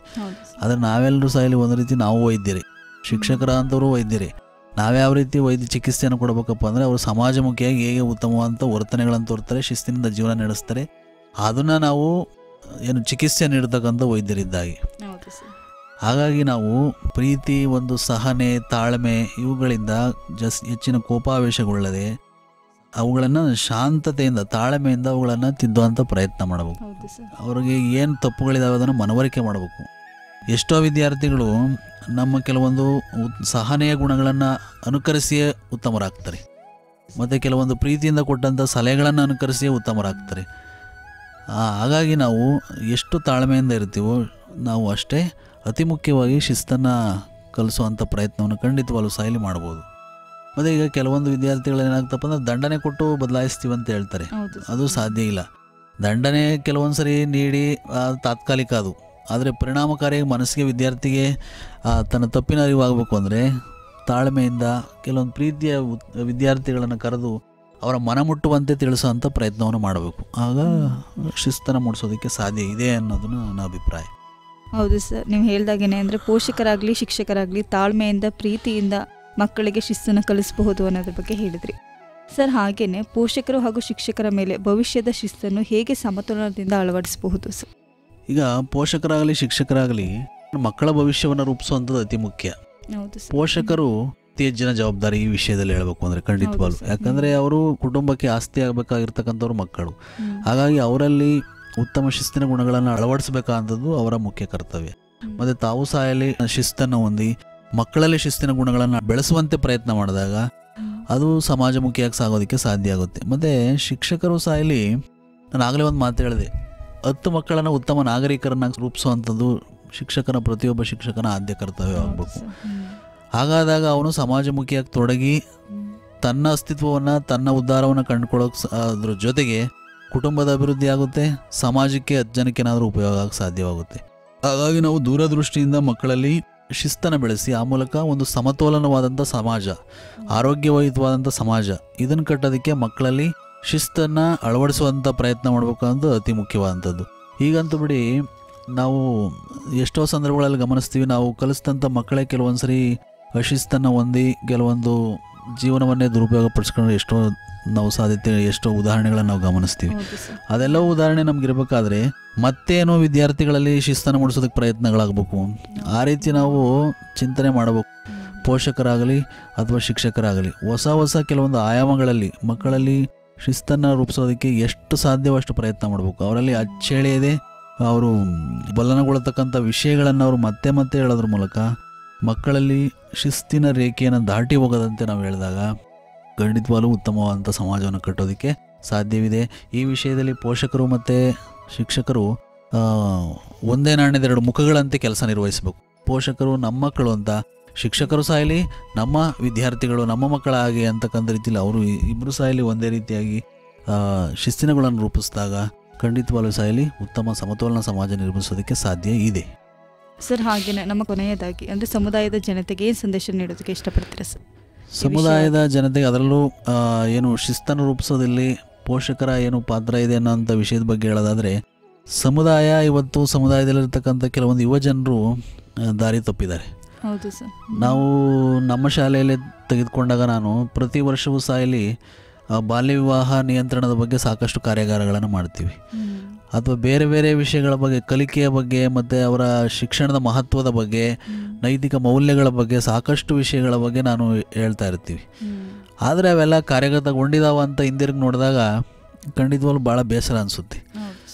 ಆದರೆ ನಾವೆಲ್ಲರೂ ಸಹ ಇಲ್ಲಿ ಒಂದು ರೀತಿ ನಾವು ವೈದ್ಯರೇ, ಶಿಕ್ಷಕರ ಅಂಥವರು ವೈದ್ಯರೇ. ನಾವ್ಯಾವ ರೀತಿ ವೈದ್ಯ ಚಿಕಿತ್ಸೆಯನ್ನು ಕೊಡಬೇಕಪ್ಪ ಅಂದರೆ ಅವರು ಸಮಾಜಮುಖಿಯಾಗಿ ಹೇಗೆ ಉತ್ತಮವಾದಂಥ ವರ್ತನೆಗಳನ್ನು ತೋರ್ತಾರೆ, ಶಿಸ್ತಿನಿಂದ ಜೀವನ ನಡೆಸ್ತಾರೆ, ಅದನ್ನು ನಾವು ಚಿಕಿತ್ಸೆ ನೀಡತಕ್ಕಂಥ ವೈದ್ಯರಿದ್ದಾಗಿ. ಹಾಗಾಗಿ ನಾವು ಪ್ರೀತಿ, ಒಂದು ಸಹನೆ, ತಾಳ್ಮೆ ಇವುಗಳಿಂದ ಹೆಚ್ಚಿನ ಕೋಪಾವೇಶಗೊಳ್ಳದೆ ಅವುಗಳನ್ನು ಶಾಂತತೆಯಿಂದ, ತಾಳ್ಮೆಯಿಂದ ಅವುಗಳನ್ನು ತಿದ್ದುವಂಥ ಪ್ರಯತ್ನ ಮಾಡಬೇಕು. ಅವರಿಗೆ ಏನು ತಪ್ಪುಗಳಿದ್ದಾವೆ ಅದನ್ನು ಮನವರಿಕೆ ಮಾಡಬೇಕು. ಎಷ್ಟೋ ವಿದ್ಯಾರ್ಥಿಗಳು ನಮ್ಮ ಕೆಲವೊಂದು ಸಹನೆಯ ಗುಣಗಳನ್ನು ಅನುಕರಿಸಿಯೇ ಉತ್ತಮರಾಗ್ತಾರೆ, ಮತ್ತು ಕೆಲವೊಂದು ಪ್ರೀತಿಯಿಂದ ಕೊಟ್ಟಂಥ ಸಲಹೆಗಳನ್ನು ಅನುಕರಿಸಿಯೇ ಉತ್ತಮರಾಗ್ತಾರೆ. ಹಾಗಾಗಿ ನಾವು ಎಷ್ಟು ತಾಳ್ಮೆಯಿಂದ ಇರ್ತೀವೋ ನಾವು ಅಷ್ಟೇ ಅತಿ ಮುಖ್ಯವಾಗಿ ಶಿಸ್ತನ್ನು ಕಲಿಸುವಂಥ ಪ್ರಯತ್ನವನ್ನು ಖಂಡಿತವಾಗ್ಲೂ ಸಹ ಇಲ್ಲಿ ಮಾಡ್ಬೋದು. ಮತ್ತು ಈಗ ಕೆಲವೊಂದು ವಿದ್ಯಾರ್ಥಿಗಳು ಏನಾಗ್ತಪ್ಪ ಅಂದರೆ ದಂಡನೆ ಕೊಟ್ಟು ಬದಲಾಯಿಸ್ತೀವಿ ಅಂತ ಹೇಳ್ತಾರೆ. ಅದು ಸಾಧ್ಯ ಇಲ್ಲ. ದಂಡನೆ ಕೆಲವೊಂದು ಸರಿ ನೀಡಿ ತಾತ್ಕಾಲಿಕ ಅದು, ಆದರೆ ಪರಿಣಾಮಕಾರಿಯಾಗಿ ಮನಸ್ಸಿಗೆ ವಿದ್ಯಾರ್ಥಿಗೆ ತನ್ನ ತಪ್ಪಿನ ಅರಿವಾಗಬೇಕು ಅಂದರೆ ತಾಳ್ಮೆಯಿಂದ ಕೆಲವೊಂದು ಪ್ರೀತಿಯ ವಿದ್ಯಾರ್ಥಿಗಳನ್ನು ಕರೆದು ಅವರ ಮನ ಮುಟ್ಟುವಂತೆ ತಿಳಿಸೋವಂಥ ಪ್ರಯತ್ನವನ್ನು ಮಾಡಬೇಕು. ಆಗ ಶಿಸ್ತನ್ನು ಮೂಡಿಸೋದಕ್ಕೆ ಸಾಧ್ಯ ಇದೆ ಅನ್ನೋದನ್ನು ನನ್ನ ಅಭಿಪ್ರಾಯ. ಹೌದು ಸರ್, ನೀವು ಹೇಳ್ದಾಗೇನೆ ಅಂದರೆ ಪೋಷಕರಾಗಲಿ ಶಿಕ್ಷಕರಾಗಲಿ ತಾಳ್ಮೆಯಿಂದ ಪ್ರೀತಿಯಿಂದ ಮಕ್ಕಳಿಗೆ ಶಿಸ್ತನ್ನು ಕಲಿಸಬಹುದು ಅನ್ನೋದ್ರ ಬಗ್ಗೆ ಹೇಳಿದ್ರಿ ಸರ್. ಹಾಗೆಯೇ ಪೋಷಕರು ಹಾಗೂ ಶಿಕ್ಷಕರ ಮೇಲೆ ಭವಿಷ್ಯದ ಶಿಸ್ತನ್ನು ಹೇಗೆ ಸಮತೋಲನದಿಂದ ಅಳವಡಿಸಬಹುದು ಸರ್? ಈಗ ಪೋಷಕರಾಗಲಿ ಶಿಕ್ಷಕರಾಗಲಿ ಮಕ್ಕಳ ಭವಿಷ್ಯವನ್ನು ರೂಪಿಸುವಂಥದ್ದು ಅತಿ ಮುಖ್ಯ. ಪೋಷಕರು ಅತಿ ಹೆಚ್ಚಿನ ಜವಾಬ್ದಾರಿ ಈ ವಿಷಯದಲ್ಲಿ ಹೇಳಬೇಕು ಅಂದರೆ ಖಂಡಿತವಾಗ್ಲು. ಯಾಕಂದರೆ ಅವರು ಕುಟುಂಬಕ್ಕೆ ಆಸ್ತಿ ಆಗಬೇಕಾಗಿರ್ತಕ್ಕಂಥವ್ರು ಮಕ್ಕಳು. ಹಾಗಾಗಿ ಅವರಲ್ಲಿ ಉತ್ತಮ ಶಿಸ್ತಿನ ಗುಣಗಳನ್ನು ಅಳವಡಿಸಬೇಕಾದಂಥದ್ದು ಅವರ ಮುಖ್ಯ ಕರ್ತವ್ಯ. ಮತ್ತು ತಾವು ಸಹ ಅಲ್ಲಿ ಶಿಸ್ತನ್ನು ಹೊಂದಿ ಮಕ್ಕಳಲ್ಲಿ ಶಿಸ್ತಿನ ಗುಣಗಳನ್ನು ಬೆಳೆಸುವಂತೆ ಪ್ರಯತ್ನ ಮಾಡಿದಾಗ ಅದು ಸಮಾಜಮುಖಿಯಾಗಿ ಸಾಗೋದಕ್ಕೆ ಸಾಧ್ಯ ಆಗುತ್ತೆ. ಮತ್ತು ಶಿಕ್ಷಕರು ಸಹ ಇಲ್ಲಿ, ನಾನು ಆಗಲೇ ಒಂದು ಮಾತು ಹೇಳಿದೆ, 10 ಮಕ್ಕಳನ್ನು ಉತ್ತಮ ನಾಗರಿಕರನ್ನಾಗಿ ರೂಪಿಸುವಂಥದ್ದು ಪ್ರತಿಯೊಬ್ಬ ಶಿಕ್ಷಕನ ಆದ್ಯ ಕರ್ತವ್ಯ ಆಗಬೇಕು. ಹಾಗಾದಾಗ ಅವನು ಸಮಾಜಮುಖಿಯಾಗಿ ತೊಡಗಿ ತನ್ನ ಅಸ್ತಿತ್ವವನ್ನು, ತನ್ನ ಉದ್ಧಾರವನ್ನು ಕಂಡುಕೊಳ್ಳೋಕೆ ಅದ್ರ ಜೊತೆಗೆ ಕುಟುಂಬದ ಅಭಿವೃದ್ಧಿ ಆಗುತ್ತೆ, ಸಮಾಜಕ್ಕೆ 10 ಜನಕ್ಕೆ ಏನಾದರೂ ಉಪಯೋಗ ಆಗಕ್ಕೆ ಸಾಧ್ಯವಾಗುತ್ತೆ. ಹಾಗಾಗಿ ನಾವು ದೂರದೃಷ್ಟಿಯಿಂದ ಮಕ್ಕಳಲ್ಲಿ ಶಿಸ್ತನ್ನು ಬೆಳೆಸಿ ಆ ಮೂಲಕ ಒಂದು ಸಮತೋಲನವಾದಂಥ ಸಮಾಜ, ಆರೋಗ್ಯಯುತವಾದಂಥ ಸಮಾಜ ಇದನ್ನು ಕಟ್ಟೋದಕ್ಕೆ ಮಕ್ಕಳಲ್ಲಿ ಶಿಸ್ತನ್ನು ಅಳವಡಿಸುವಂಥ ಪ್ರಯತ್ನ ಮಾಡಬೇಕು ಅಂತ ಅತಿ ಮುಖ್ಯವಾದಂಥದ್ದು. ಈಗಂತೂ ಬಿಡಿ, ನಾವು ಎಷ್ಟೋ ಸಂದರ್ಭಗಳಲ್ಲಿ ಗಮನಿಸ್ತೀವಿ, ನಾವು ಕಲಿಸಿದಂಥ ಮಕ್ಕಳೇ ಕೆಲವೊಂದು ಸರಿ ಅಶಿಸ್ತನ್ನು ಹೊಂದಿ ಕೆಲವೊಂದು ಜೀವನವನ್ನೇ ದುರುಪಯೋಗ ಪಡಿಸ್ಕೊಂಡು ಎಷ್ಟೋ ಉದಾಹರಣೆಗಳನ್ನು ನಾವು ಗಮನಿಸ್ತೀವಿ. ಅದೆಲ್ಲವೂ ಉದಾಹರಣೆ ನಮಗಿರ್ಬೇಕಾದ್ರೆ ಮತ್ತೇನೋ ವಿದ್ಯಾರ್ಥಿಗಳಲ್ಲಿ ಶಿಸ್ತನ್ನು ಮೂಡಿಸೋದಕ್ಕೆ ಪ್ರಯತ್ನಗಳಾಗಬೇಕು. ಆ ರೀತಿ ನಾವು ಚಿಂತನೆ ಮಾಡಬೇಕು. ಪೋಷಕರಾಗಲಿ ಅಥವಾ ಶಿಕ್ಷಕರಾಗಲಿ ಹೊಸ ಕೆಲವೊಂದು ಆಯಾಮಗಳಲ್ಲಿ ಮಕ್ಕಳಲ್ಲಿ ಶಿಸ್ತನ್ನು ರೂಪಿಸೋದಕ್ಕೆ ಎಷ್ಟು ಸಾಧ್ಯವೋ ಅಷ್ಟು ಪ್ರಯತ್ನ ಮಾಡಬೇಕು. ಅವರಲ್ಲಿ ಅಚ್ಚೇಳೆಯದೆ ಅವರು ಬಲನಗೊಳ್ಳತಕ್ಕಂಥ ವಿಷಯಗಳನ್ನು ಅವರು ಮತ್ತೆ ಹೇಳೋದ್ರ ಮೂಲಕ ಮಕ್ಕಳಲ್ಲಿ ಶಿಸ್ತಿನ ರೇಖೆಯನ್ನು ದಾಟಿ ಹೋಗದಂತೆ ನಾವು ಹೇಳಿದಾಗ ಖಂಡಿತವಾಗಲೂ ಉತ್ತಮವಾದಂಥ ಸಮಾಜವನ್ನು ಕಟ್ಟೋದಕ್ಕೆ ಸಾಧ್ಯವಿದೆ. ಈ ವಿಷಯದಲ್ಲಿ ಪೋಷಕರು ಮತ್ತು ಶಿಕ್ಷಕರು ಒಂದೇ ನಾಣ್ಯದ ಎರಡು ಮುಖಗಳಂತೆ ಕೆಲಸ ನಿರ್ವಹಿಸಬೇಕು. ಪೋಷಕರು ನಮ್ಮ ಮಕ್ಕಳು ಅಂತ, ಶಿಕ್ಷಕರು ಸಹ ಇಲ್ಲಿ ನಮ್ಮ ವಿದ್ಯಾರ್ಥಿಗಳು ನಮ್ಮ ಮಕ್ಕಳಾಗಿ ಅಂತಕ್ಕಂಥ ರೀತಿಯಲ್ಲಿ ಅವರು ಇಬ್ಬರು ಸಹ ಇಲ್ಲಿ ಒಂದೇ ರೀತಿಯಾಗಿ ಶಿಸ್ತಿನಗಳನ್ನು ರೂಪಿಸಿದಾಗ ಖಂಡಿತವಾಗಲೂ ಸಹ ಇಲ್ಲಿ ಉತ್ತಮ ಸಮತೋಲನ ಸಮಾಜ ನಿರ್ಮಿಸೋದಕ್ಕೆ ಸಾಧ್ಯ ಇದೆ. ಸರ್, ಹಾಗೆಯೇ ನಮ್ಮ ಕೊನೆಯದಾಗಿ ಅಂದರೆ ಸಮುದಾಯದ ಜನತೆಗೆ ಏನು ಸಂದೇಶ ನೀಡೋದಕ್ಕೆ ಇಷ್ಟಪಡ್ತೀರಾ ಸರ್? ಸಮುದಾಯದ ಜನತೆಗೆ, ಅದರಲ್ಲೂ ಏನು ಶಿಸ್ತನ್ನು ರೂಪಿಸೋದಲ್ಲಿ ಪೋಷಕರ ಏನು ಪಾತ್ರ ಇದೆ ಅನ್ನೋಂಥ ವಿಷಯದ ಬಗ್ಗೆ ಹೇಳೋದಾದರೆ, ಸಮುದಾಯ ಇವತ್ತು ಸಮುದಾಯದಲ್ಲಿರ್ತಕ್ಕಂಥ ಕೆಲವೊಂದು ಯುವ ಜನರು ದಾರಿ ತಪ್ಪಿದ್ದಾರೆ. ಹೌದು ಸರ್. ನಾವು ನಮ್ಮ ಶಾಲೆಯಲ್ಲಿ ತೆಗೆದುಕೊಂಡಾಗ ನಾನು ಪ್ರತಿ ವರ್ಷವೂ ಸಹ ಇಲ್ಲಿ ಬಾಲ್ಯ ವಿವಾಹ ನಿಯಂತ್ರಣದ ಬಗ್ಗೆ ಸಾಕಷ್ಟು ಕಾರ್ಯಾಗಾರಗಳನ್ನು ಮಾಡ್ತೀವಿ. ಅಥವಾ ಬೇರೆ ಬೇರೆ ವಿಷಯಗಳ ಬಗ್ಗೆ, ಕಲಿಕೆಯ ಬಗ್ಗೆ ಮತ್ತು ಅವರ ಶಿಕ್ಷಣದ ಮಹತ್ವದ ಬಗ್ಗೆ, ನೈತಿಕ ಮೌಲ್ಯಗಳ ಬಗ್ಗೆ ಸಾಕಷ್ಟು ವಿಷಯಗಳ ಬಗ್ಗೆ ನಾನು ಹೇಳ್ತಾ ಇರ್ತೀವಿ. ಆದರೆ ಅವೆಲ್ಲ ಕಾರ್ಯಗತಗೊಂಡಿದ್ದಾವ ಅಂತ ಹಿಂದಿರುಗಿ ನೋಡಿದಾಗ ಖಂಡಿತವಾಗ್ಲೂ ಭಾಳ ಬೇಸರ ಅನಿಸುತ್ತೆ.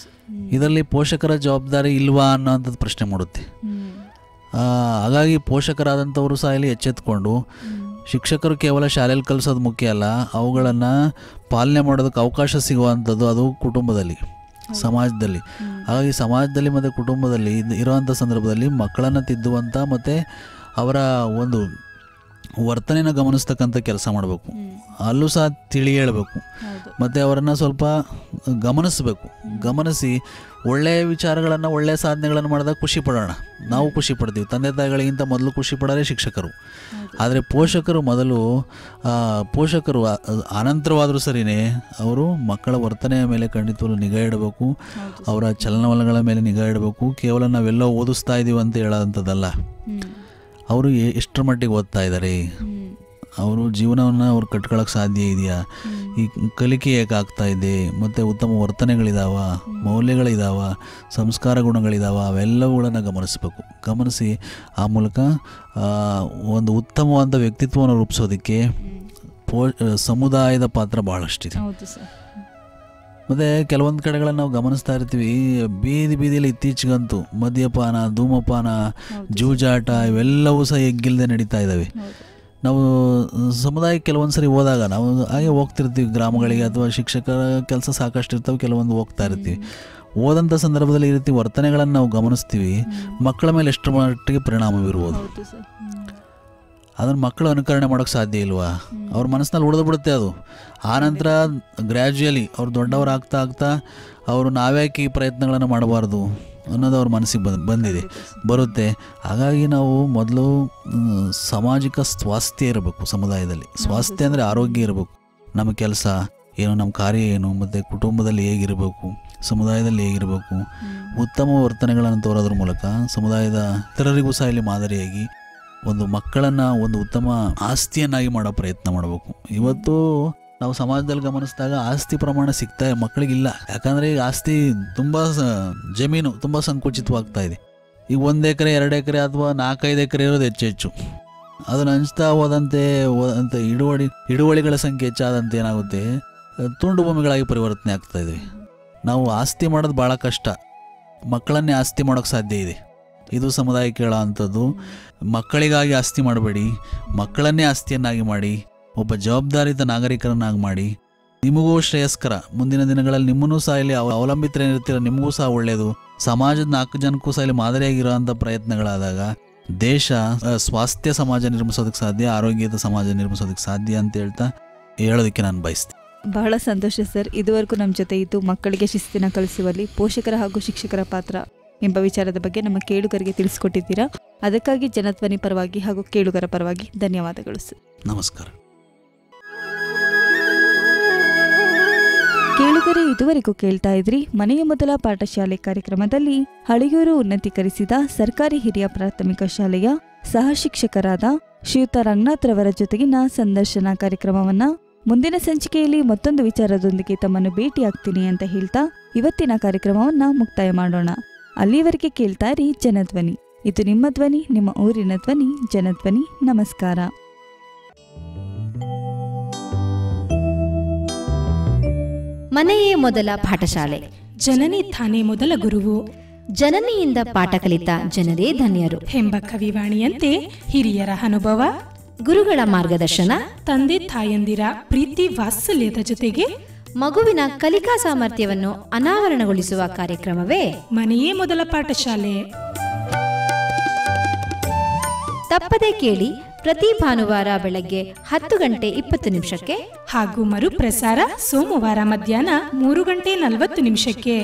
ಇದರಲ್ಲಿ ಪೋಷಕರ ಜವಾಬ್ದಾರಿ ಇಲ್ವಾ ಅನ್ನೋಂಥದ್ದು ಪ್ರಶ್ನೆ ಮೂಡುತ್ತೆ. ಹಾಗಾಗಿ ಪೋಷಕರಾದಂಥವರು ಸಹ ಇಲ್ಲಿ ಎಚ್ಚೆತ್ಕೊಂಡು, ಶಿಕ್ಷಕರು ಕೇವಲ ಶಾಲೆಯಲ್ಲಿ ಕಲಿಸೋದು ಮುಖ್ಯ ಅಲ್ಲ, ಅವುಗಳನ್ನು ಪಾಲನೆ ಮಾಡೋದಕ್ಕೆ ಅವಕಾಶ ಸಿಗುವಂಥದ್ದು ಅದು ಕುಟುಂಬದಲ್ಲಿ, ಸಮಾಜದಲ್ಲಿ. ಹಾಗಾಗಿ ಸಮಾಜದಲ್ಲಿ ಮತ್ತು ಕುಟುಂಬದಲ್ಲಿ ಇರುವಂಥ ಸಂದರ್ಭದಲ್ಲಿ ಮಕ್ಕಳನ್ನು ತಿದ್ದುವಂಥ ಮತ್ತು ಅವರ ಒಂದು ವರ್ತನೆನ ಗಮನಿಸ್ತಕ್ಕಂಥ ಕೆಲಸ ಮಾಡಬೇಕು. ಅಲ್ಲೂ ಸಹ ತಿಳಿ ಹೇಳಬೇಕು ಮತ್ತು ಅವರನ್ನು ಸ್ವಲ್ಪ ಗಮನಿಸಬೇಕು. ಗಮನಿಸಿ ಒಳ್ಳೆಯ ವಿಚಾರಗಳನ್ನು, ಒಳ್ಳೆಯ ಸಾಧನೆಗಳನ್ನು ಮಾಡಿದಾಗ ಖುಷಿ ಪಡೋಣ. ನಾವು ಖುಷಿ ಪಡ್ತೀವಿ. ತಂದೆ ತಾಯಿಗಳಿಗಿಂತ ಮೊದಲು ಖುಷಿ ಪಡೋರೆ ಶಿಕ್ಷಕರು. ಆದರೆ ಪೋಷಕರು ಅನಂತರವಾದರೂ ಸರಿಯೇ ಅವರು ಮಕ್ಕಳ ವರ್ತನೆಯ ಮೇಲೆ ಖಂಡಿತವಾಗ್ಲೂ ನಿಗಾ ಇಡಬೇಕು. ಅವರ ಚಲನವಲನಗಳ ಮೇಲೆ ನಿಗಾ ಇಡಬೇಕು. ಕೇವಲ ನಾವೆಲ್ಲ ಓದಿಸ್ತಾ ಇದ್ದೀವಿ ಅಂತ ಹೇಳೋವಂಥದ್ದಲ್ಲ. ಅವರು ಎಷ್ಟರ ಮಟ್ಟಿಗೆ ಓದ್ತಾ ಇದ್ದಾರೆ, ಅವರು ಜೀವನವನ್ನು ಅವ್ರು ಕಟ್ಕೊಳ್ಳೋಕೆ ಸಾಧ್ಯ ಇದೆಯಾ, ಈ ಕಲಿಕೆ ಹೇಗಾಗ್ತಾ ಇದೆ, ಮತ್ತು ಉತ್ತಮ ವರ್ತನೆಗಳಿದಾವ, ಮೌಲ್ಯಗಳಿದಾವ, ಸಂಸ್ಕಾರ ಗುಣಗಳಿದಾವ, ಅವೆಲ್ಲವುಗಳನ್ನು ಗಮನಿಸಬೇಕು. ಗಮನಿಸಿ ಆ ಮೂಲಕ ಒಂದು ಉತ್ತಮವಾದ ವ್ಯಕ್ತಿತ್ವವನ್ನು ರೂಪಿಸೋದಕ್ಕೆ ಸಮುದಾಯದ ಪಾತ್ರ ಭಾಳಷ್ಟಿದೆ. ಮತ್ತು ಕೆಲವೊಂದು ಕಡೆಗಳನ್ನು ನಾವು ಗಮನಿಸ್ತಾ ಇರ್ತೀವಿ. ಬೀದಿಯಲ್ಲಿ ಇತ್ತೀಚೆಗಂತೂ ಮದ್ಯಪಾನ, ಧೂಮಪಾನ, ಜೂಜಾಟ ಇವೆಲ್ಲವೂ ಸಹ ಎಗ್ಗಿಲ್ಲದೆ ನಡೀತಾ ಇದ್ದಾವೆ. ನಾವು ಸಮುದಾಯಕ್ಕೆ ಕೆಲವೊಂದು ಸರಿ ಹೋದಾಗ ನಾವು ಹಾಗೆ ಹೋಗ್ತಿರ್ತೀವಿ ಗ್ರಾಮಗಳಿಗೆ, ಅಥವಾ ಶಿಕ್ಷಕರ ಕೆಲಸ ಸಾಕಷ್ಟು ಇರ್ತವೆ, ಕೆಲವೊಂದು ಹೋಗ್ತಾ ಇರ್ತೀವಿ. ಹೋದಂಥ ಸಂದರ್ಭದಲ್ಲಿ ಈ ರೀತಿ ವರ್ತನೆಗಳನ್ನು ನಾವು ಗಮನಿಸ್ತೀವಿ. ಮಕ್ಕಳ ಮೇಲೆ ಎಷ್ಟು ಮಟ್ಟಿಗೆ ಪರಿಣಾಮ ಬೀರ್ಬೋದು, ಅದನ್ನು ಮಕ್ಕಳು ಅನುಕರಣೆ ಮಾಡೋಕ್ಕೆ ಸಾಧ್ಯ ಇಲ್ವಾ? ಅವ್ರ ಮನಸ್ಸಿನಲ್ಲಿ ಉಳಿದು ಬಿಡುತ್ತೆ ಅದು. ಆನಂತರ ಗ್ರ್ಯಾಜುಯಲಿ ಅವ್ರು ದೊಡ್ಡವರಾಗ್ತಾ ಆಗ್ತಾ ಅವರು ನಾವ್ಯಾಕೆ ಈ ಪ್ರಯತ್ನಗಳನ್ನು ಮಾಡಬಾರ್ದು ಅನ್ನೋದು ಅವ್ರ ಮನಸ್ಸಿಗೆ ಬರುತ್ತೆ. ಹಾಗಾಗಿ ನಾವು ಮೊದಲು ಸಾಮಾಜಿಕ ಸ್ವಾಸ್ಥ್ಯ ಇರಬೇಕು. ಸಮುದಾಯದಲ್ಲಿ ಸ್ವಾಸ್ಥ್ಯ ಅಂದರೆ ಆರೋಗ್ಯ ಇರಬೇಕು. ನಮ್ಮ ಕೆಲಸ ಏನು, ನಮ್ಮ ಕಾರ್ಯ ಏನು, ಮತ್ತು ಕುಟುಂಬದಲ್ಲಿ ಹೇಗಿರಬೇಕು, ಸಮುದಾಯದಲ್ಲಿ ಹೇಗಿರಬೇಕು, ಉತ್ತಮ ವರ್ತನೆಗಳನ್ನು ತೋರೋದ್ರ ಮೂಲಕ ಸಮುದಾಯದ ಇತರರಿಗೂ ಸಹ ಇಲ್ಲಿ ಮಾದರಿಯಾಗಿ ಒಂದು ಮಕ್ಕಳನ್ನು ಒಂದು ಉತ್ತಮ ಆಸ್ತಿಯನ್ನಾಗಿ ಮಾಡೋ ಪ್ರಯತ್ನ ಮಾಡಬೇಕು. ಇವತ್ತು ನಾವು ಸಮಾಜದಲ್ಲಿ ಗಮನಿಸಿದಾಗ ಆಸ್ತಿ ಪ್ರಮಾಣ ಮಕ್ಕಳಿಗಿಲ್ಲ. ಯಾಕಂದರೆ ಈಗ ಆಸ್ತಿ ಜಮೀನು ತುಂಬ ಸಂಕುಚಿತವಾಗ್ತಾ ಇದೆ. ಈಗ 1 ಎಕರೆ 2 ಎಕರೆ ಅಥವಾ 4-5 ಎಕರೆ ಇರೋದು ಹೆಚ್ಚು. ಅದನ್ನು ಹಂಚ್ತಾ ಹೋದಂತೆ ಹಿಡುವಳಿಗಳ ಸಂಖ್ಯೆ ಹೆಚ್ಚಾದಂತೆ ಏನಾಗುತ್ತೆ, ತುಂಡು ಭೂಮಿಗಳಾಗಿ ಪರಿವರ್ತನೆ ಆಗ್ತಾ ಇದೆ. ನಾವು ಆಸ್ತಿ ಮಾಡೋದು ಭಾಳ ಕಷ್ಟ. ಮಕ್ಕಳನ್ನೇ ಆಸ್ತಿ ಮಾಡೋಕ್ಕೆ ಸಾಧ್ಯ ಇದೆ. ಇದು ಸಮುದಾಯಕ್ಕೆ ಹೇಳೋ ಅಂಥದ್ದು. ಮಕ್ಕಳಿಗಾಗಿ ಆಸ್ತಿ ಮಾಡಬೇಡಿ, ಮಕ್ಕಳನ್ನೇ ಆಸ್ತಿಯನ್ನಾಗಿ ಮಾಡಿ, ಒಬ್ಬ ಜವಾಬ್ದಾರಿತ ನಾಗರಿಕರನ್ನಾಗಿ ಮಾಡಿ. ನಿಮಗೂ ಶ್ರೇಯಸ್ಕರ. ಮುಂದಿನ ದಿನಗಳಲ್ಲಿ ನಿಮ್ಮನ್ನೂ ಸಹ ಇಲ್ಲಿ ಅವಲಂಬಿತರೇನಿರ್ತೀರ, ನಿಮಗೂ ಸಹ ಒಳ್ಳೆಯದು. ಸಮಾಜದ 4 ಜನಕ್ಕೂ ಸಹ ಇಲ್ಲಿ ಮಾದರಿಯಾಗಿರುವಂಥ ಪ್ರಯತ್ನಗಳಾದಾಗ ದೇಶ ಸ್ವಾಸ್ಥ್ಯ ಸಮಾಜ ನಿರ್ಮಿಸೋದಕ್ಕೆ ಸಾಧ್ಯ, ಆರೋಗ್ಯದ ಸಮಾಜ ನಿರ್ಮಿಸೋದಕ್ಕೆ ಸಾಧ್ಯ ಅಂತ ಹೇಳೋದಕ್ಕೆ ನಾನು ಬಯಸ್ತೀನಿ. ಬಹಳ ಸಂತೋಷ ಸರ್. ಇದುವರೆಗೂ ನಮ್ಮ ಜೊತೆ ಇದ್ದು ಮಕ್ಕಳಿಗೆ ಶಿಸ್ತಿನ ಕಲಿಸುವಲ್ಲಿ ಪೋಷಕರ ಹಾಗೂ ಶಿಕ್ಷಕರ ಪಾತ್ರ ಎಂಬ ವಿಚಾರದ ಬಗ್ಗೆ ನಮ್ಮ ಕೇಳುಗರಿಗೆ ತಿಳಿಸಿಕೊಟ್ಟಿದ್ದೀರಾ. ಅದಕ್ಕಾಗಿ ಜನಧ್ವನಿ ಪರವಾಗಿ ಹಾಗೂ ಕೇಳುಗರ ಪರವಾಗಿ ಧನ್ಯವಾದಗಳು ಸರ್. ನಮಸ್ಕಾರ. ಕೇಳುಗರೆ, ಇದುವರೆಗೂ ಕೇಳ್ತಾ ಇದ್ರಿ ಮನೆಯ ಮೊದಲ ಪಾಠಶಾಲೆ ಕಾರ್ಯಕ್ರಮದಲ್ಲಿ ಹಳಿಯೂರು ಉನ್ನತೀಕರಿಸಿದ ಸರ್ಕಾರಿ ಹಿರಿಯ ಪ್ರಾಥಮಿಕ ಶಾಲೆಯ ಸಹ ಶಿಕ್ಷಕರಾದ ಶ್ರೀಯುತ ರಂಗನಾಥ್ ರವರ ಜೊತೆಗಿನ ಸಂದರ್ಶನ ಕಾರ್ಯಕ್ರಮವನ್ನ. ಮುಂದಿನ ಸಂಚಿಕೆಯಲ್ಲಿ ಮತ್ತೊಂದು ವಿಚಾರದೊಂದಿಗೆ ತಮ್ಮನ್ನು ಭೇಟಿಯಾಗ್ತೀನಿ ಅಂತ ಹೇಳ್ತಾ ಇವತ್ತಿನ ಕಾರ್ಯಕ್ರಮವನ್ನ ಮುಕ್ತಾಯ ಮಾಡೋಣ. ಅಲ್ಲಿವರೆಗೆ ಕೇಳ್ತಾ ಇರಿ ಜನಧ್ವನಿ. ಇದು ನಿಮ್ಮ ಧ್ವನಿ, ನಿಮ್ಮ ಊರಿನ ಧ್ವನಿ, ಜನಧ್ವನಿ. ನಮಸ್ಕಾರ. ಮನೆಯೇ ಮೊದಲ ಪಾಠಶಾಲೆ. ಜನನಿ ತಾನೇ ಮೊದಲ ಗುರುವು. ಜನನಿಯಿಂದ ಪಾಠ ಕಲಿತ ಜನರೇ ಧನ್ಯರು ಎಂಬ ಕವಿವಾಣಿಯಂತೆ ಹಿರಿಯರ ಅನುಭವ, ಗುರುಗಳ ಮಾರ್ಗದರ್ಶನ, ತಂದೆ ತಾಯಂದಿರ ಪ್ರೀತಿ ವಾತ್ಸಲ್ಯದ ಜೊತೆಗೆ ಮಗುವಿನ ಕಲಿಕಾ ಸಾಮರ್ಥ್ಯವನ್ನು ಅನಾವರಣಗೊಳಿಸುವ ಕಾರ್ಯಕ್ರಮವೇ ಮನೆಯೇ ಮೊದಲ ಪಾಠಶಾಲೆ. ತಪ್ಪದೆ ಕೇಳಿ ಪ್ರತಿ ಭಾನುವಾರ ಬೆಳಗ್ಗೆ 10:20 ಹಾಗೂ ಮರುಪ್ರಸಾರ ಸೋಮವಾರ ಮಧ್ಯಾಹ್ನ 3:40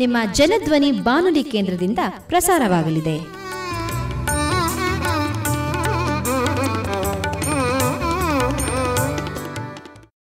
ನಿಮ್ಮ ಜನಧ್ವನಿ ಬಾನುಲಿ ಕೇಂದ್ರದಿಂದ ಪ್ರಸಾರವಾಗಲಿದೆ.